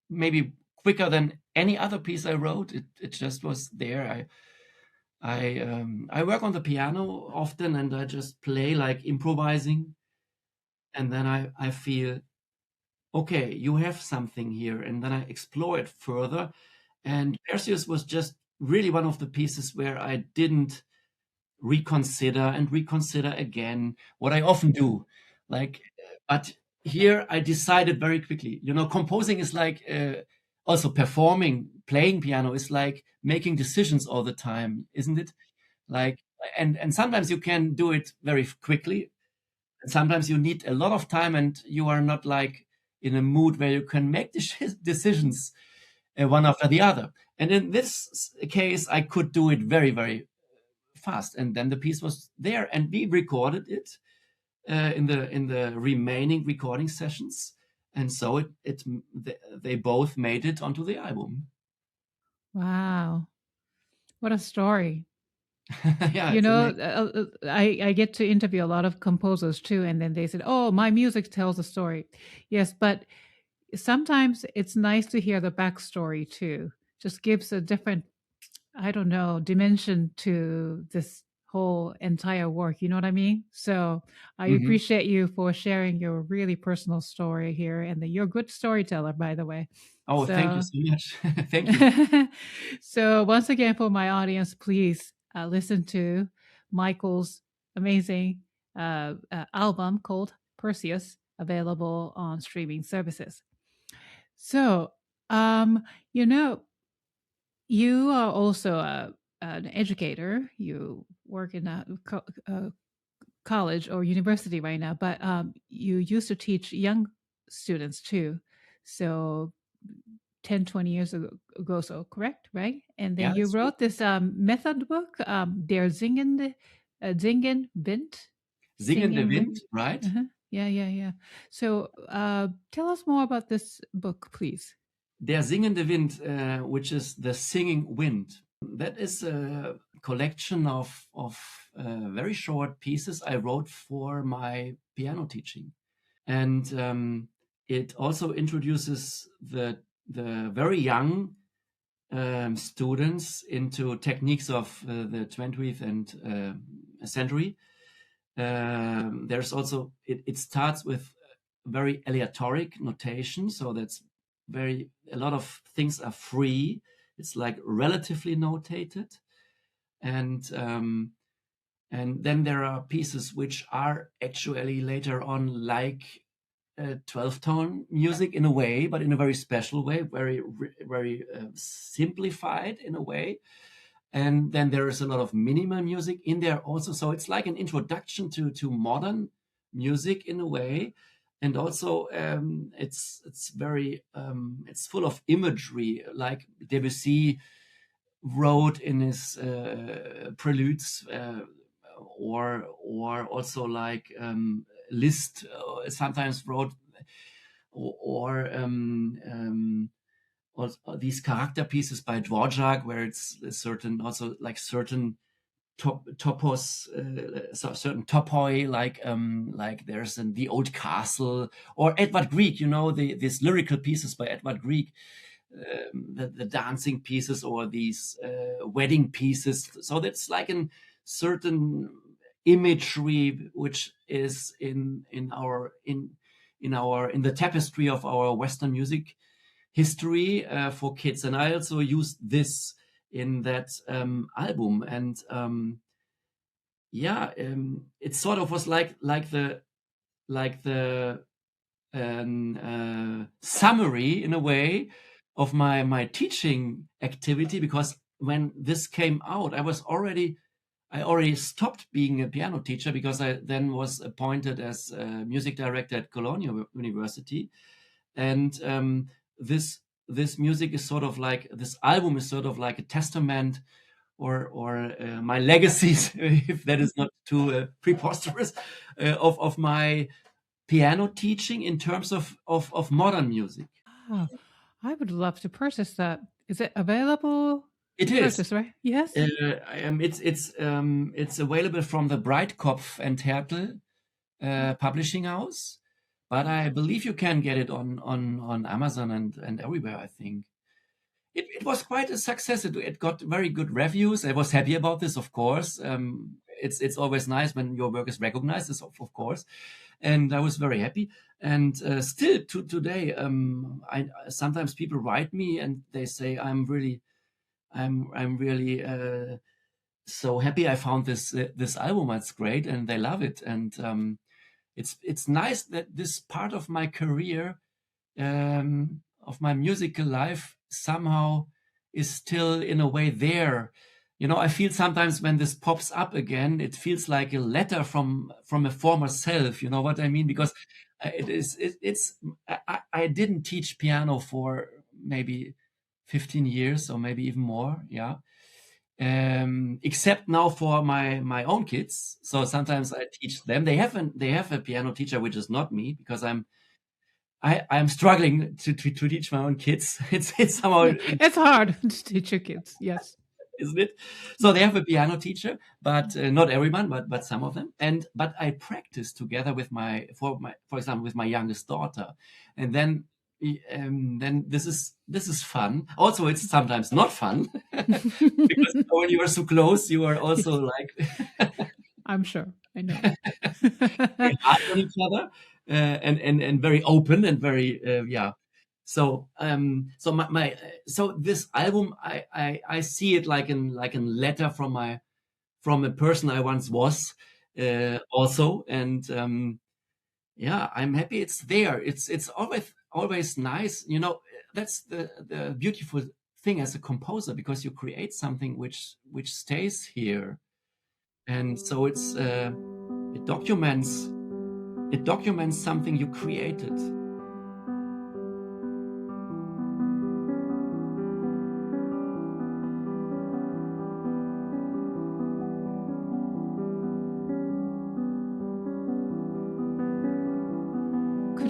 maybe quicker than any other piece I wrote. It just was there. I work on the piano often, and I just play like improvising, and then I feel, okay, you have something here, and then I explore it further. And Perseus was just really one of the pieces where I didn't reconsider and reconsider again, what I often do. Like, but here I decided very quickly. You know, composing is like, also performing, playing piano is like making decisions all the time, isn't it? Like, and sometimes you can do it very quickly. And sometimes you need a lot of time, and you are not like in a mood where you can make decisions one after the other. And in this case, I could do it very, very fast. And then the piece was there, and we recorded it in the remaining recording sessions. And so they both made it onto the album. Wow. What a story. Yeah, it's amazing. I get to interview a lot of composers too, and then they said, "Oh, my music tells a story." Yes, but sometimes it's nice to hear the backstory too. Just gives a different, I don't know, dimension to this whole entire work. You know what I mean? So I Mhm. appreciate you for sharing your really personal story here, and that you're a good storyteller, by the way. Oh, thank you So, so much. Thank you. so once again, for my audience, please listen to Michael's amazing album called Perseus, available on streaming services. So, um, you know, you are also an educator. You work in a college or university right now, but you used to teach young students too. So 10, 20 years ago, so correct, right? And then Yeah, you that's true. wrote this method book, Der Singende, Singen Wind. Singende Singing Wind, Wind. right? Yeah. So tell us more about this book, please. Der singende Wind, which is the singing wind. That is a collection of very short pieces I wrote for my piano teaching. And it also introduces the very young students into techniques of the 20th and century. There's also it starts with very aleatoric notation, so that's a lot of things are free. It's like relatively notated, and then there are pieces which are actually later on like 12-tone music in a way, but in a very special way, very simplified in a way. And then there is a lot of minimal music in there also. So it's like an introduction to modern music in a way. And also it's very it's full of imagery, like Debussy wrote in his preludes, or also like Liszt sometimes wrote, or these character pieces by Dvorak, where it's a certain also like certain topos, certain topoi, like there's the old castle, or Edvard Grieg, these lyrical pieces by Edvard Grieg, the dancing pieces, or these wedding pieces. So that's like a certain imagery which is in the tapestry of our Western music history for kids. And I also used this in that album, and it sort of was like the summary in a way of my teaching activity, because when this came out, I already stopped being a piano teacher, because I then was appointed as a music director at Cologne University. And this music is sort of like, this album is sort of like a testament, or my legacies, if that is not too preposterous, of my piano teaching in terms of modern music. Oh, I would love to purchase that. Is it available It to is. purchase, right? Yes. It's available from the Breitkopf and Hertel publishing house, but I believe you can get it on Amazon and everywhere, I think. It was quite a success. It got very good reviews. I was happy about this, of course. It's always nice when your work is recognized, of course. And I was very happy. And still to today, sometimes people write me and they say, I'm really so happy I found this album. It's great, and they love it. And it's nice that this part of my career, of my musical life, somehow is still in a way there. I feel sometimes when this pops up again, it feels like a letter from a former self. You know what I mean? Because I didn't teach piano for maybe 15 years, or maybe even more. Yeah. Except now for my own kids. So sometimes I teach them. They have a piano teacher, which is not me, because I'm struggling to teach my own kids. It's somehow, It's hard to teach your kids. Yes. isn't it? So they have a piano teacher, but not everyone, but some of them. But I practice together with for example, with my youngest daughter, and then this is fun. Also, it's sometimes not fun, because when you are so close, you are also like I'm sure. I know. very hard on each other, and very open, and very yeah. So this album, I see it like a letter from a person I once was, also. And yeah, I'm happy it's there. It's always nice. That's the beautiful thing as a composer, because you create something which stays here. And so it documents something you created.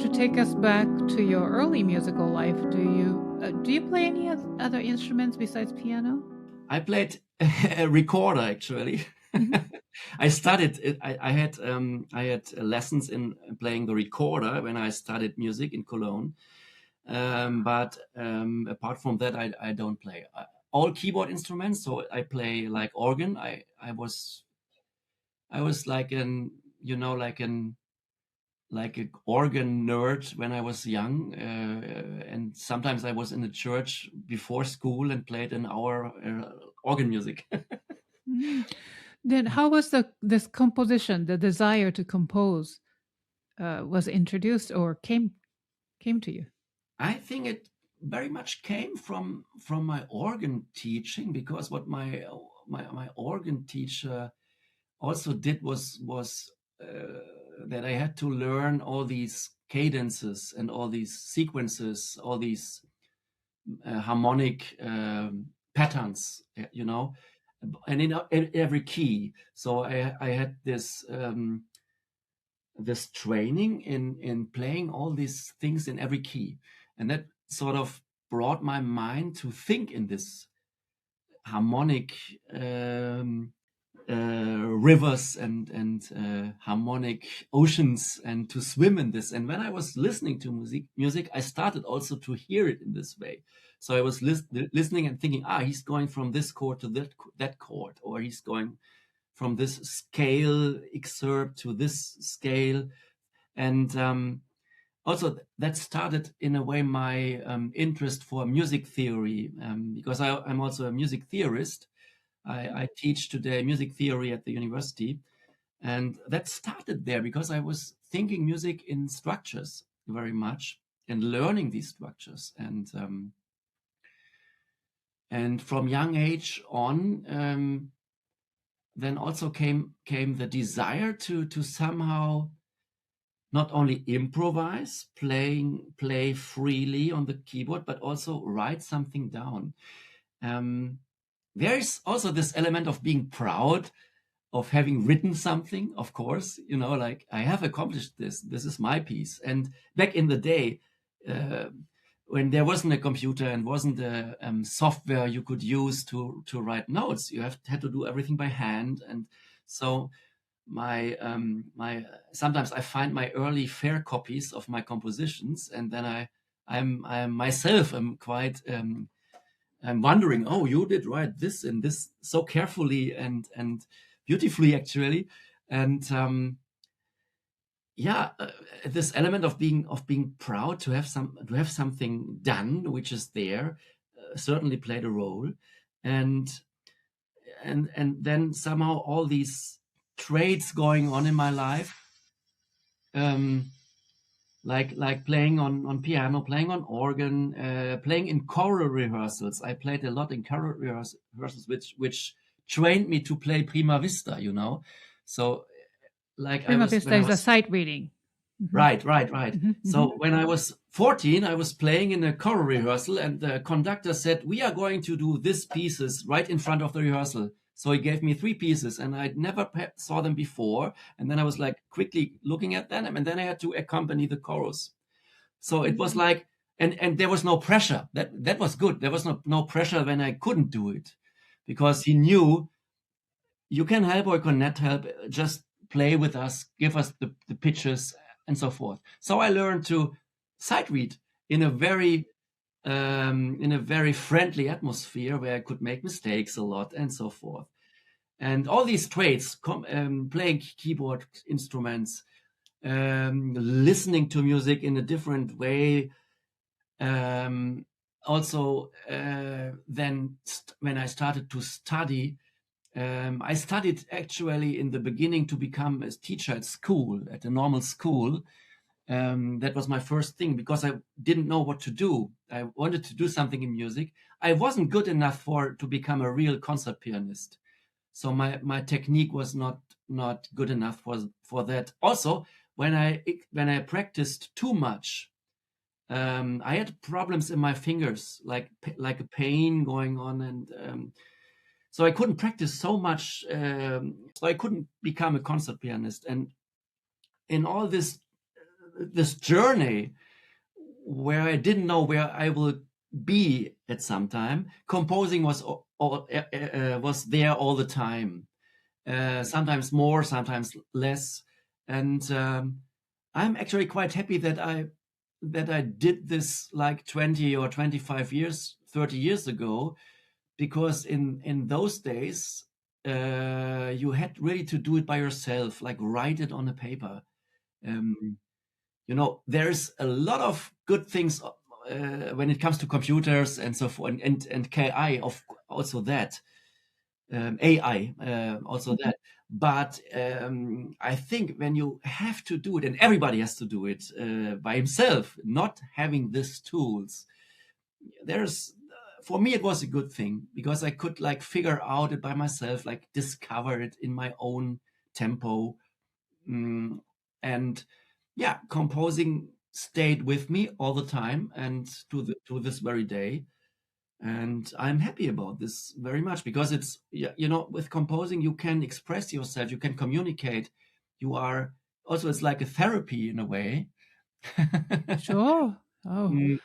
to take us back to your early musical life, do you play any other instruments besides piano? I played a recorder actually. Mhm. I studied it. I had lessons in playing the recorder when I studied music in Cologne. But apart from that, I don't play all keyboard instruments. So I play like organ. I was like like an organ nerd when I was young, and sometimes I was in the church before school and played an hour organ music. Mm. Then how was this composition, the desire to compose, was introduced or came to you? I think it very much came from my organ teaching, because what my organ teacher also did was that I had to learn all these cadences and all these sequences, all these harmonic patterns, and in every key. So I had this training in playing all these things in every key, and that sort of brought my mind to think in this harmonic rivers and harmonic oceans, and to swim in this. And when I was listening to music, I started also to hear it in this way. So I was listening and thinking, he's going from this chord to that chord, or he's going from this scale excerpt to this scale. And also that started in a way my interest for music theory, because I'm also a music theorist. I teach today music theory at the university, and that started there because I was thinking music in structures very much and learning these structures. And from young age on, then also came the desire to somehow not only improvise, play freely on the keyboard, but also write something down. There's also this element of being proud of having written something, of course, like I have accomplished this. This is my piece. And back in the day, uh, when there wasn't a computer and wasn't a software you could use to write notes, you had to do everything by hand. And so my sometimes I find my early fair copies of my compositions, and then I myself am quite I'm wondering, oh, you did write this and this so carefully and beautifully, actually. And yeah, this element of being proud to have something done which is there certainly played a role. And and and then somehow all these traits going on in my life, um, like playing on piano, playing on organ, playing in choral rehearsals. I played a lot in choral rehearsals, which trained me to play prima vista. So like I Prima was vista when I is a was sight reading. Hmm. right. Hmm. Hmm. So when I was 14, I was playing in a choral rehearsal, and the conductor said, "We are going to do these pieces right in front of the rehearsal." So he gave me 3 pieces, and I never saw them before. And then I was like quickly looking at them, and then I had to accompany the chorus. So it was like, and there was no pressure. That was good. There was no pressure when I couldn't do it, because he knew you can help or you cannot help. Just play with us, give us the pitches and so forth. So I learned to sight read in a very friendly atmosphere where I could make mistakes a lot and so forth. And all these traits, playing keyboard instruments, listening to music in a different way. Also, then when I started to study, I studied actually in the beginning to become a teacher at school, at a normal school. That was my first thing, because I didn't know what to do. I wanted to do something in music. I wasn't good enough to become a real concert pianist. So my technique was not good enough for that. Also, when I practiced too much, I had problems in my fingers, like a pain going on, and so I couldn't practice so much. So I couldn't become a concert pianist. And in all this, this journey where I didn't know where I will be at some time. Composing was there all the time. Sometimes more, sometimes less, and I'm actually quite happy that I did this like 20 or 25 years, 30 years ago, because in those days you had really to do it by yourself, like write it on a paper. Um, there's a lot of good things when it comes to computers and so forth, and KI, of also that, AI, also that. But I think when you have to do it, and everybody has to do it by himself, not having these tools, there's for me it was a good thing because I could like figure out it by myself, like discover it in my own tempo. And yeah, composing stayed with me all the time and to this very day. And I'm happy about this very much because it's, yeah, with composing, you can express yourself, you can communicate. You are also, it's like a therapy in a way. Sure. Oh, Mm,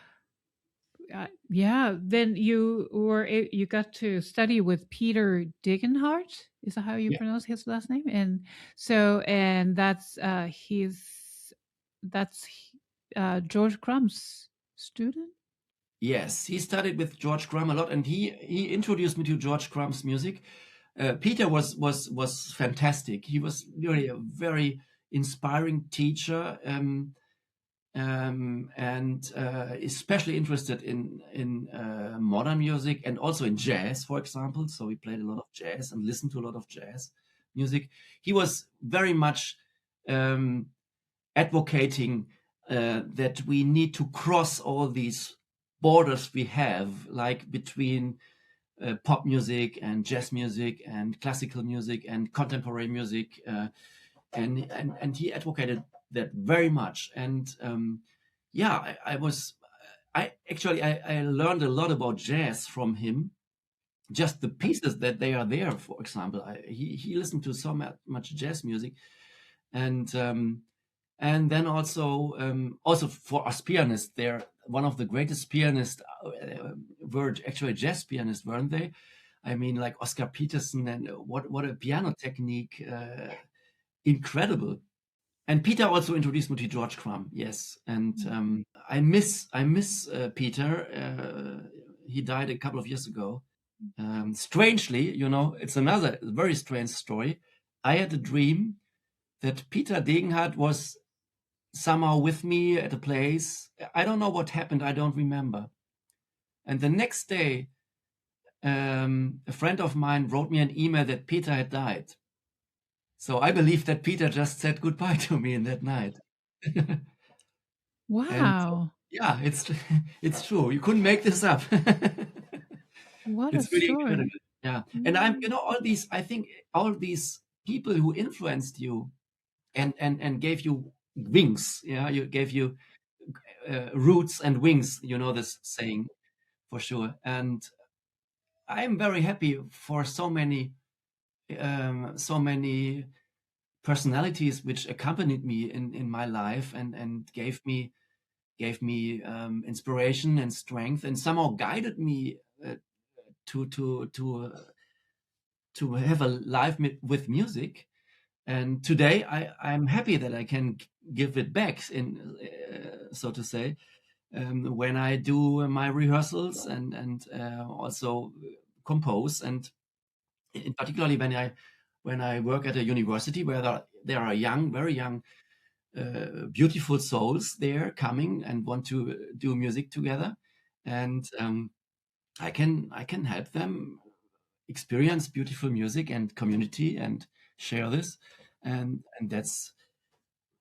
yeah. Then you got to study with Peter Degenhardt. Is that how you yeah. pronounce his last name? And so, and that's George Crumb's student. Yes, he studied with George Crumb a lot, and he introduced me to George Crumb's music. Peter was fantastic. He was really a very inspiring teacher, and especially interested in modern music and also in jazz, for example. So we played a lot of jazz and listened to a lot of jazz music. He was very much advocating that we need to cross all these borders we have, like between pop music and jazz music and classical music and contemporary music, and he advocated that very much. And yeah, I learned a lot about jazz from him. Just the pieces that they are there, for example, he listened to so much jazz music, and then also for us pianists, they're one of the greatest pianists were actually jazz pianists, weren't they? I mean, like Oscar Peterson, and what a piano technique, incredible. And Peter also introduced me to George Crumb, yes. And I miss Peter. He died a couple of years ago. Strangely, it's another very strange story. I had a dream that Peter Degenhardt was somehow with me at a place. I don't know what happened. I don't remember. And the next day, a friend of mine wrote me an email that Peter had died. So I believe that Peter just said goodbye to me in that night. And Wow. yeah, it's true. You couldn't make this up. What a It's really incredible. story. Yeah. And Mm. I think all these people who influenced you and gave you wings, yeah, you gave you roots and wings, this saying for sure. And I'm very happy for so many personalities which accompanied me in my life and gave me inspiration and strength and somehow guided me to to to uh, to have a life with music. And today I'm happy that I can give it back, in so to say, when I do my rehearsals and also compose, and in particularly when I work at a university where there are young, very young, beautiful souls there coming and want to do music together, and I can help them experience beautiful music and community and share this, and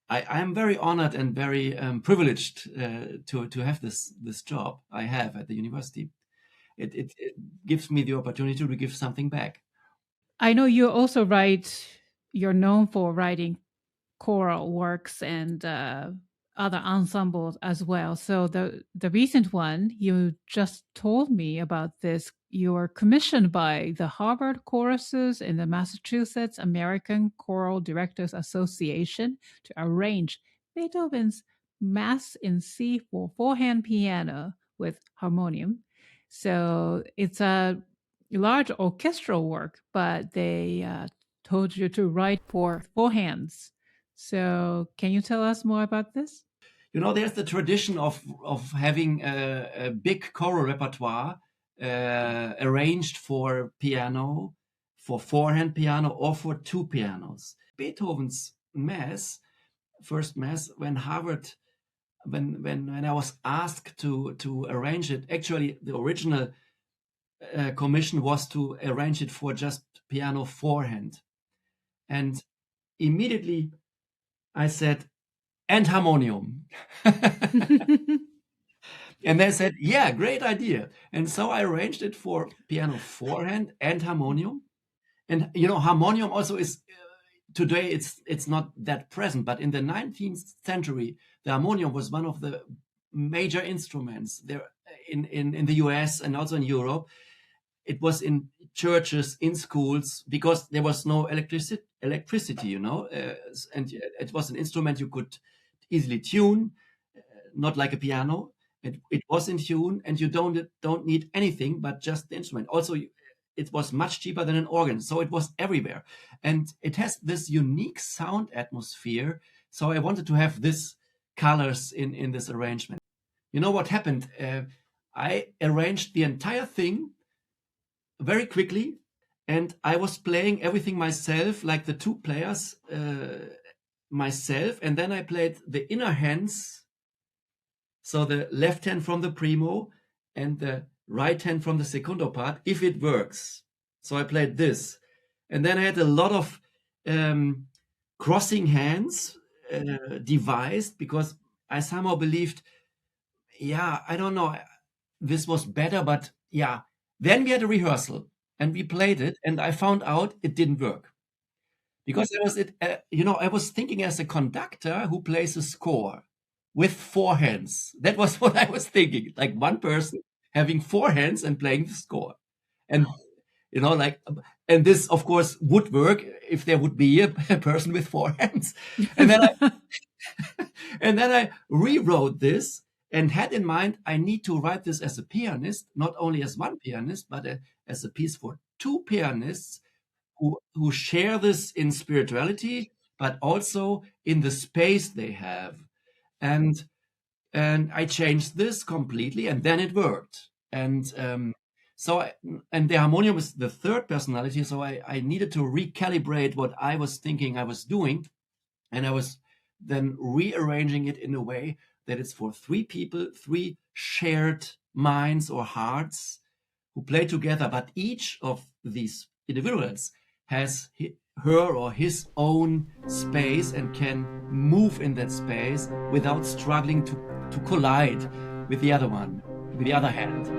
I'm very honored and very privileged to have this job I have at the university. It gives me the opportunity to give something back. I know you also you're known for writing choral works and other ensembles as well. So the recent one you just told me about this, you were commissioned by the Harvard Choruses and the Massachusetts American Choral Directors Association to arrange Beethoven's Mass in C for four-hand piano with harmonium. So it's a large orchestral work, but they told you to write for four hands. So can you tell us more about this? There's the tradition of having a big choral repertoire arranged for piano, for four-hand piano, or for two pianos. Beethoven's Mass, first Mass, when I was asked to arrange it, actually the original commission was to arrange it for just piano four-hand, and immediately I said, and harmonium. And they said, yeah, great idea. And so I arranged it for piano four-hand and harmonium. And harmonium also is today it's not that present, but in the 19th century, the harmonium was one of the major instruments there in the US and also in Europe. It was in churches, in schools, because there was no electricity, and it was an instrument you could easily tune, not like a piano. It was in tune, and you don't need anything but just the instrument. Also, it was much cheaper than an organ, so it was everywhere, and it has this unique sound atmosphere. So I wanted to have this colors in this arrangement. You know what happened? I arranged the entire thing very quickly, and I was playing everything myself, like the two players myself, and then I played the inner hands. So the left hand from the primo and the right hand from the secondo part, if it works. So I played this. And then I had a lot of crossing hands devised, because I somehow believed, I don't know, this was better, but Then we had a rehearsal and we played it, and I found out it didn't work. Because I was thinking as a conductor who plays a score with four hands. That was what I was thinking, like one person having four hands and playing the score. And, and this, of course, would work if there would be a person with four hands. And then I rewrote this and had in mind, I need to write this as a pianist, not only as one pianist, but as a piece for two pianists who share this in spirituality, but also in the space they have. And I changed this completely, and then it worked. And and the harmonium is the third personality, so I needed to recalibrate what I was thinking I was doing, and I was then rearranging it in a way that it's for three people, three shared minds or hearts who play together, but each of these individuals has her or his own space and can move in that space without struggling to collide with the other one, with the other hand.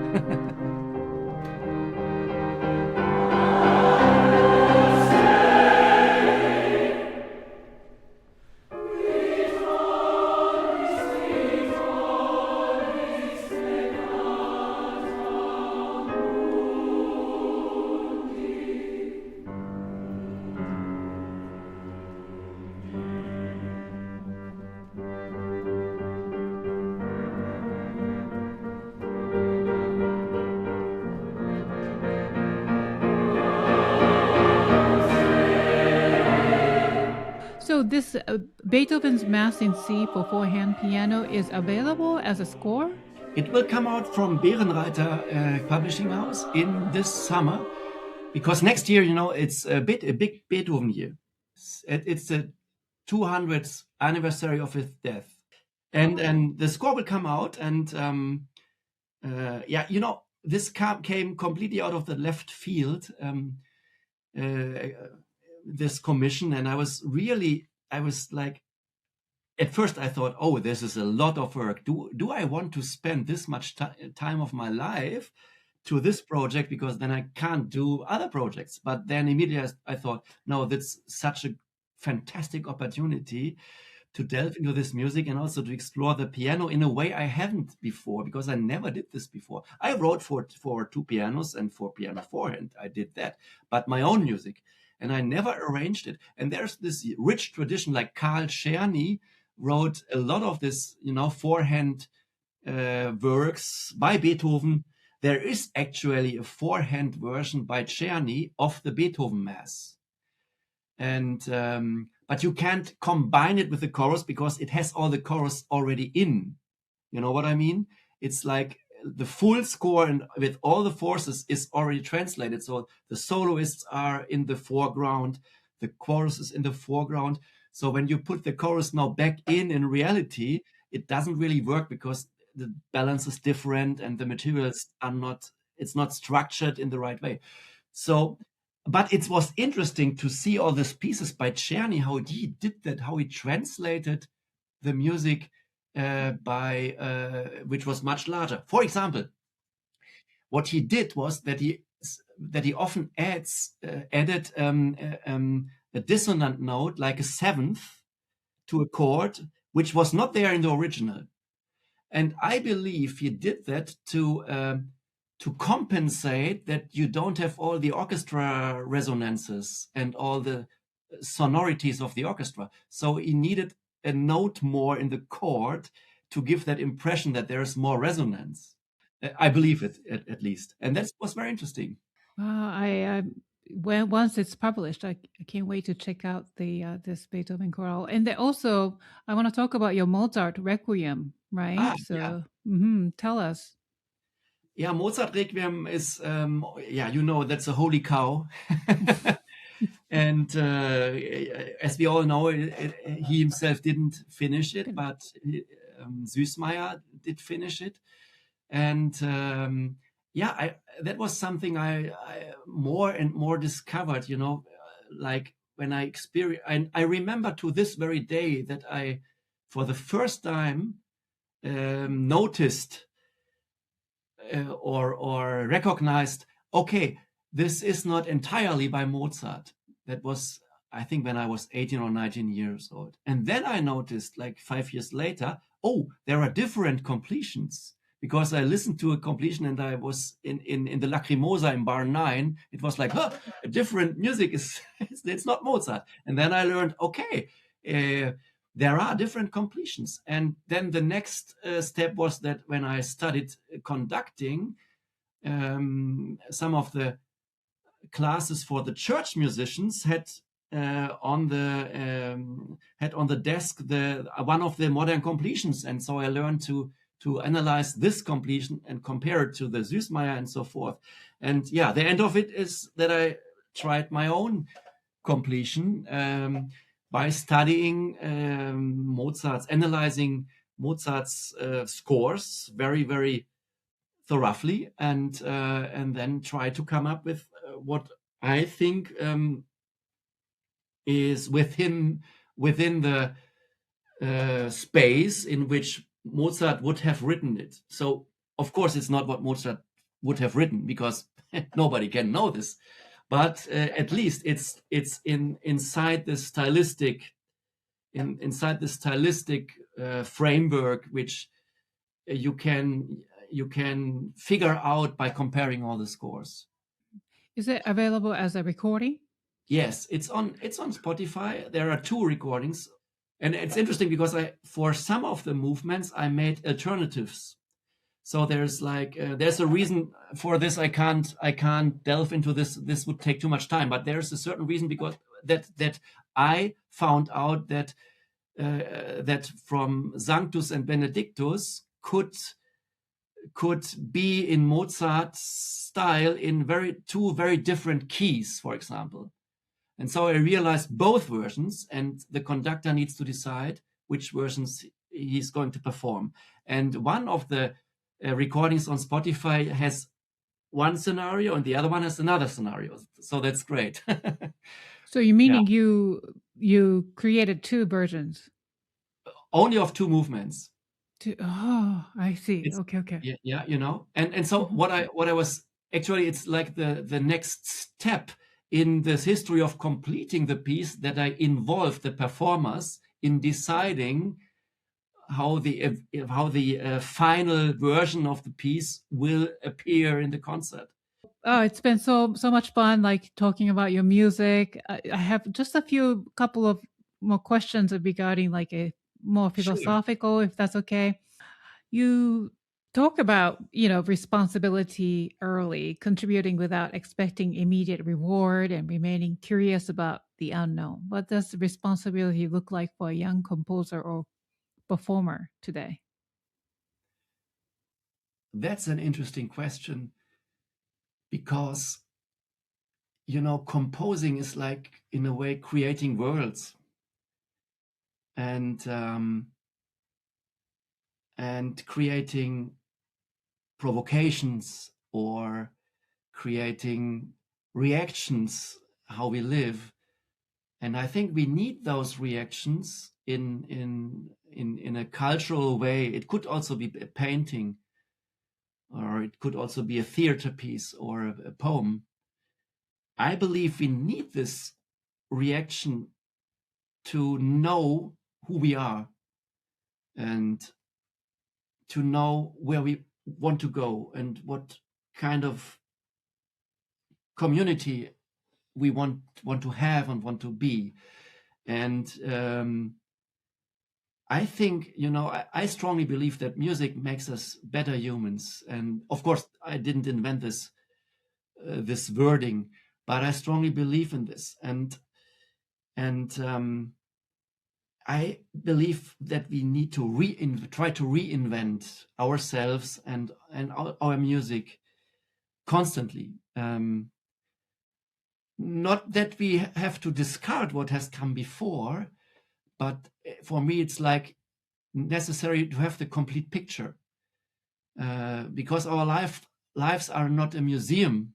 So this Beethoven's Mass in C for four-hand piano is available as a score? It will come out from Bärenreiter Publishing House in this summer, because next year, it's a big Beethoven year. It's the 200th anniversary of his death, and the score will come out, and this came completely out of the left field. This commission, and I was like, at first I thought, oh, this is a lot of work. Do I want to spend this much time of my life to this project, because then I can't do other projects? But then immediately I thought, no, that's such a fantastic opportunity to delve into this music and also to explore the piano in a way I haven't before, because I never did this before. I wrote for two pianos and for piano forehand. I did that, but my own music. And I never arranged it. And there's this rich tradition, like Carl Czerny wrote a lot of this, four-hand works by Beethoven. There is actually a four-hand version by Czerny of the Beethoven Mass. And but you can't combine it with the chorus because it has all the chorus already in. You know what I mean? It's like the full score and with all the forces is already translated. So the soloists are in the foreground, the chorus is in the foreground. So when you put the chorus now back in reality, it doesn't really work because the balance is different and the materials are not, it's not structured in the right way. So, but it was interesting to see all these pieces by Czerny, how he did that, how he translated the music which was much larger. For example, what he did was that he often added a dissonant note like a seventh to a chord, which was not there in the original. And I believe he did that to compensate that you don't have all the orchestra resonances and all the sonorities of the orchestra. So he needed a note more in the chord to give that impression that there's more resonance. I believe it at least, and that was very interesting. When once it's published, I can't wait to check out the this Beethoven choral. And then also, I want to talk about your Mozart Requiem, right? Yeah. Tell us. Yeah, Mozart Requiem is, that's a holy cow. And as we all know, he himself didn't finish it, but Süßmayr did finish it. And that was something I more and more discovered, like when I experienced, I remember to this very day that I, for the first time, noticed or recognized, okay, this is not entirely by Mozart. That was, I think, when I was 18 or 19 years old. And then I noticed, like 5 years later, oh, there are different completions. Because I listened to a completion and I was in the Lacrimosa in bar 9. It was like, huh, a different music is, it's not Mozart. And then I learned, okay, there are different completions. And then the next step was that when I studied conducting, some of the classes for the church musicians had on the desk one of the modern completions, and so I learned to analyze this completion and compare it to the Süßmayr and so forth. And yeah, the end of it is that I tried my own completion by studying analyzing Mozart's scores very, very thoroughly, and then try to come up with what I think is within the space in which Mozart would have written it. So of course it's not what Mozart would have written because nobody can know this, but at least it's inside the stylistic framework which you can figure out by comparing all the scores. Is it available as a recording? Yes, it's on Spotify. There are 2 recordings, and it's interesting because for some of the movements I made alternatives. So there's like there's a reason for this. I can't delve into this. This would take too much time. But there's a certain reason because that I found out that from Sanctus and Benedictus could be in Mozart's style in two very different keys, for example. And so I realized both versions, and the conductor needs to decide which versions he's going to perform. And one of the recordings on Spotify has one scenario and the other one has another scenario. So that's great. So you meaning you created 2 versions? Only of 2 movements. Oh, I see. Okay. Yeah, and so what I was actually, it's like the next step in this history of completing the piece, that I involve the performers in deciding how the final version of the piece will appear in the concert. Oh, it's been so much fun, like talking about your music. I have just couple of more questions regarding like more Sure. philosophical, if that's okay. You talk about, responsibility early, contributing without expecting immediate reward and remaining curious about the unknown. What does responsibility look like for a young composer or performer today? That's an interesting question because, composing is like, in a way, creating worlds and creating provocations or creating reactions, how we live. And I think we need those reactions in a cultural way. It could also be a painting, or it could also be a theater piece or a poem. I believe we need this reaction to know who we are and to know where we want to go and what kind of community we want to have and want to be. And I think, I strongly believe that music makes us better humans. And of course, I didn't invent this wording, but I strongly believe in this. And I believe that we need to try to reinvent ourselves and our music constantly. Not that we have to discard what has come before, but for me, it's like necessary to have the complete picture, because our lives are not a museum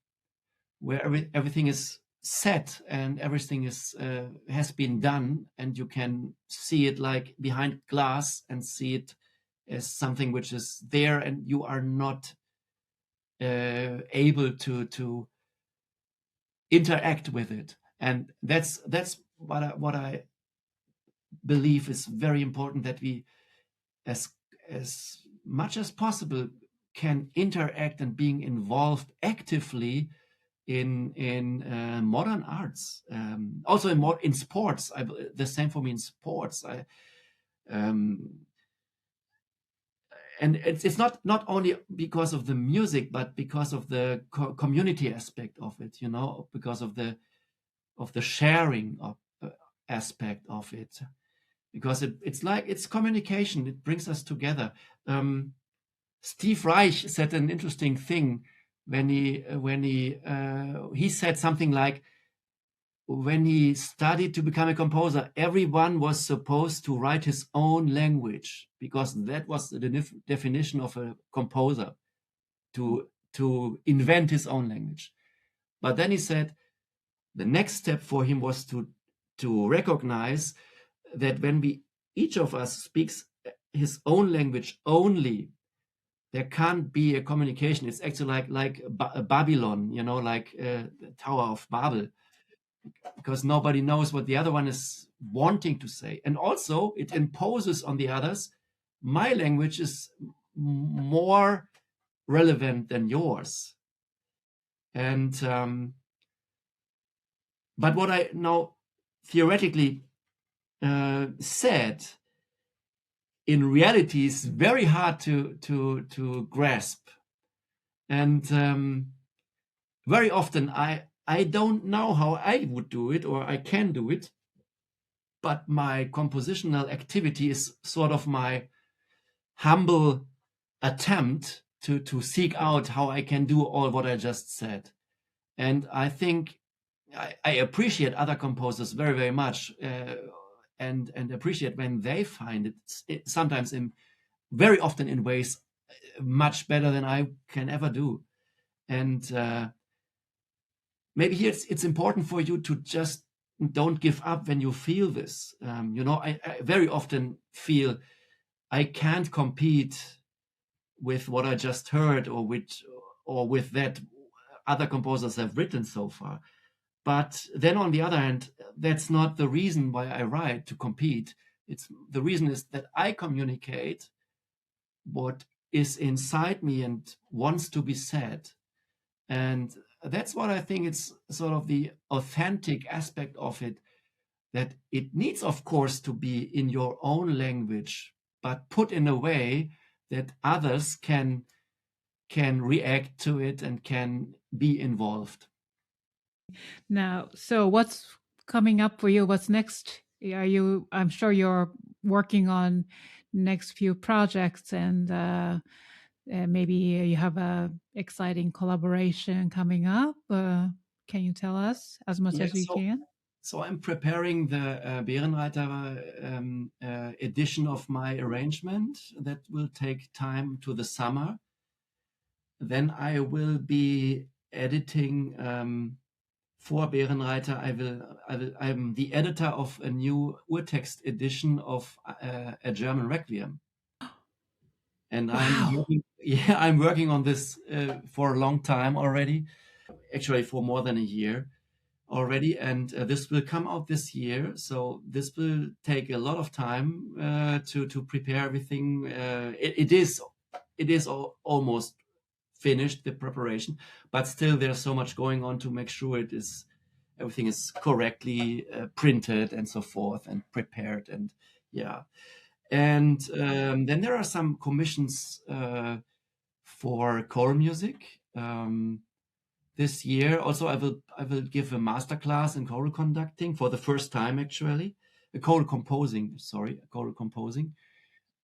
where everything is set and everything has been done, and you can see it like behind glass and see it as something which is there, and you are not able to interact with it. And that's what I believe is very important, that we as much as possible can interact and being involved actively in modern arts, also in sports. The same for me in sports. And it's not only because of the music, but because of the community aspect of it, because of the sharing of aspect of it, because it's communication. It brings us together. Steve Reich said an interesting thing when he said something like, when he studied to become a composer, everyone was supposed to write his own language, because that was the definition of a composer, to invent his own language. But then he said the next step for him was to recognize that when each of us speaks his own language only, there can't be a communication. It's actually like Babylon, like the Tower of Babel, because nobody knows what the other one is wanting to say. And also it imposes on the others, my language is more relevant than yours. And but what I now theoretically said, in reality is very hard to grasp. And very often I don't know how I would do it, or I can do it, but my compositional activity is sort of my humble attempt to seek out how I can do all what I just said. And I think I appreciate other composers very, very much, and appreciate when they find it sometimes very often in ways much better than I can ever do. And maybe here it's important for you to just don't give up when you feel this. I very often feel I can't compete with what I just heard, or with that other composers have written so far. But then on the other hand, that's not the reason why I write to compete. The reason is that I communicate what is inside me and wants to be said. And that's what I think it's sort of the authentic aspect of it. that it needs, of course, to be in your own language, but put in a way that others can react to it and can be involved. Now, so what's coming up for you? What's next? I'm sure you're working on next few projects, and maybe you have a exciting collaboration coming up. Can you tell us as much as you can? So I'm preparing the Bärenreiter edition of my arrangement that will take time to the summer. Then I will be editing for Bärenreiter. I'm the editor of a new Urtext edition of a German Requiem. And Wow. I'm working on this for a long time already, actually for more than a year already, and this will come out this year. So this will take a lot of time to prepare everything. It is almost finished, the preparation, but still there's so much going on to make sure everything is correctly printed and so forth and prepared, and yeah. And then there are some commissions for choral music. This year also I will give a masterclass in choral conducting for the first time, actually. Choral composing,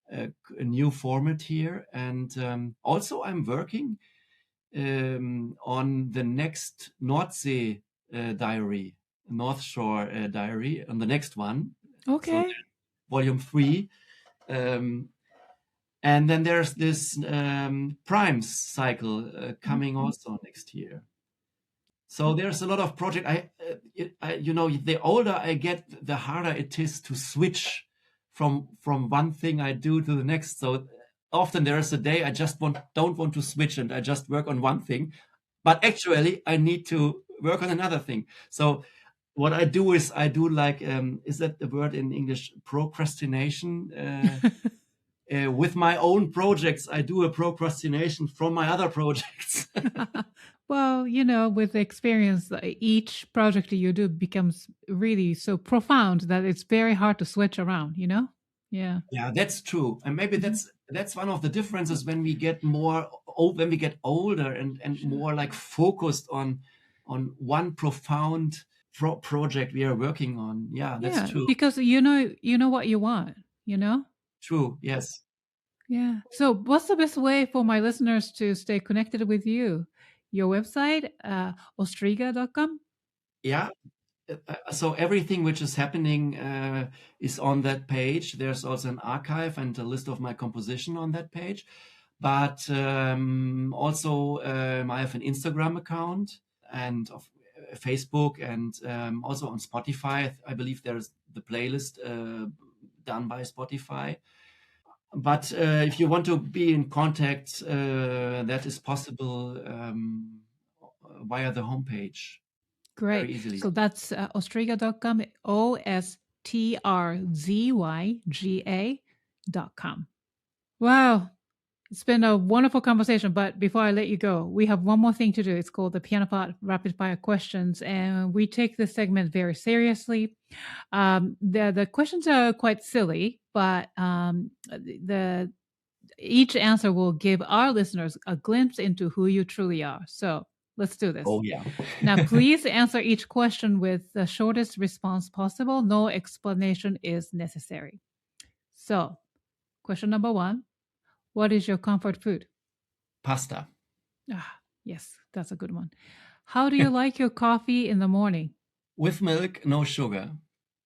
a new format here. And also I'm working on the next Nordsee diary, North Shore diary, on the next one. Okay. So volume 3. And then there's this Primes cycle coming also next year. So there's a lot of project. The older I get, the harder it is to switch from one thing I do to the next. So often there is a day I just don't want to switch, and I just work on one thing. But actually, I need to work on another thing. So what I do is like, is that the word in English, procrastination? With my own projects, I do a procrastination from my other projects. Well, with experience, each project you do becomes really so profound that it's very hard to switch around, Yeah. Yeah, that's true. And maybe that's one of the differences when we get older and more like focused on one profound project we are working on. Yeah, that's true. Because you know what you want, True, yes. Yeah. So what's the best way for my listeners to stay connected with you? Your website, ostrzyga.com? Yeah. So everything which is happening is on that page. There's also an archive and a list of my composition on that page. But also I have an Instagram account and of Facebook, and also on Spotify. I believe there's the playlist done by Spotify. But if you want to be in contact, that is possible via the homepage. Great. Very easily. So that's ostrzyga.com, ostrzyga.com. Wow. It's been a wonderful conversation, but before I let you go, we have one more thing to do. It's called the Piano Pot Rapid Fire Questions, and we take this segment very seriously. The questions are quite silly, but each answer will give our listeners a glimpse into who you truly are. So let's do this. Oh, yeah. Now, please answer each question with the shortest response possible. No explanation is necessary. So, question number 1. What is your comfort food? Pasta. Yes, that's a good one. How do you like your coffee in the morning? With milk, no sugar.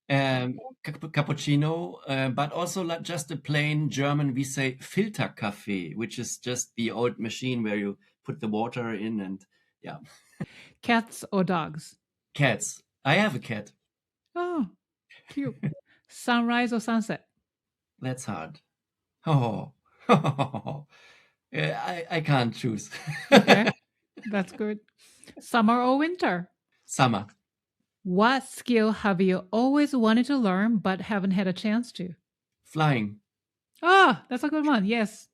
Cappuccino, but also like just a plain German, we say Filterkaffee, which is just the old machine where you put the water in, and yeah. Cats or dogs? Cats. I have a cat. Oh, cute. Sunrise or sunset? That's hard. Oh, I can't choose. Okay, that's good. Summer or winter? Summer. What skill have you always wanted to learn but haven't had a chance to? Flying. Ah, that's a good one. Yes.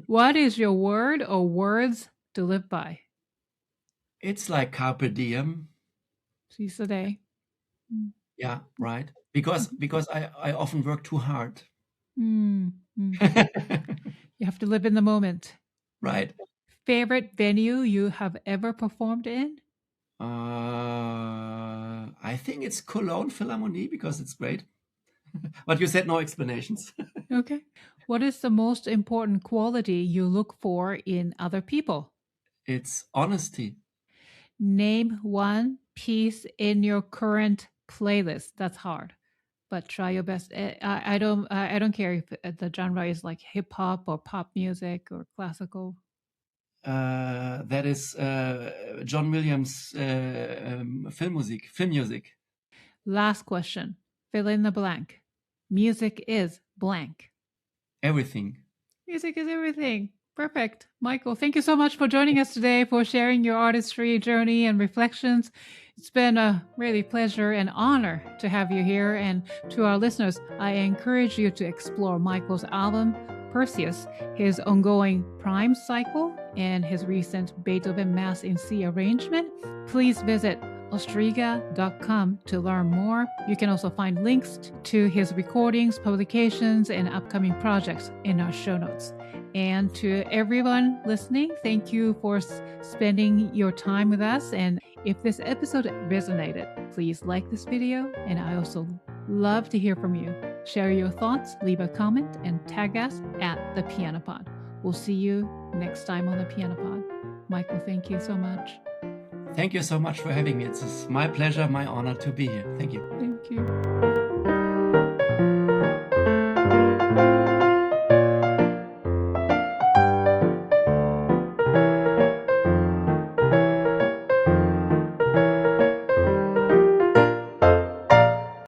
What is your word or words to live by? It's like carpe diem. Seize the day. Yeah, right. Because I often work too hard. Mm, You have to live in the moment. Right. Favorite venue you have ever performed in? I think it's Cologne Philharmonie because it's great. But you said no explanations. Okay. What is the most important quality you look for in other people? It's honesty. Name one piece in your current playlist. That's hard, but try your best. I don't care if the genre is like hip hop or pop music or classical. That is John Williams' film music. Last question. Fill in the blank. Music is blank. Everything. Music is everything. Perfect. Michael, thank you so much for joining us today, for sharing your artistry journey and reflections. It's been a really pleasure and honor to have you here. And to our listeners, I encourage you to explore Michael's album, Perseus, his ongoing Prime cycle, and his recent Beethoven Mass in C arrangement. Please visit Ostrzyga.com to learn more. You can also find links to his recordings, publications, and upcoming projects in our show notes. And to everyone listening, thank you for spending your time with us. And if this episode resonated, please like this video. And I also love to hear from you. Share your thoughts, leave a comment, and tag us at The Piano Pod. We'll see you next time on The Piano Pod. Michael, thank you so much. Thank you so much for having me. It's my pleasure, my honor to be here. Thank you. Thank you.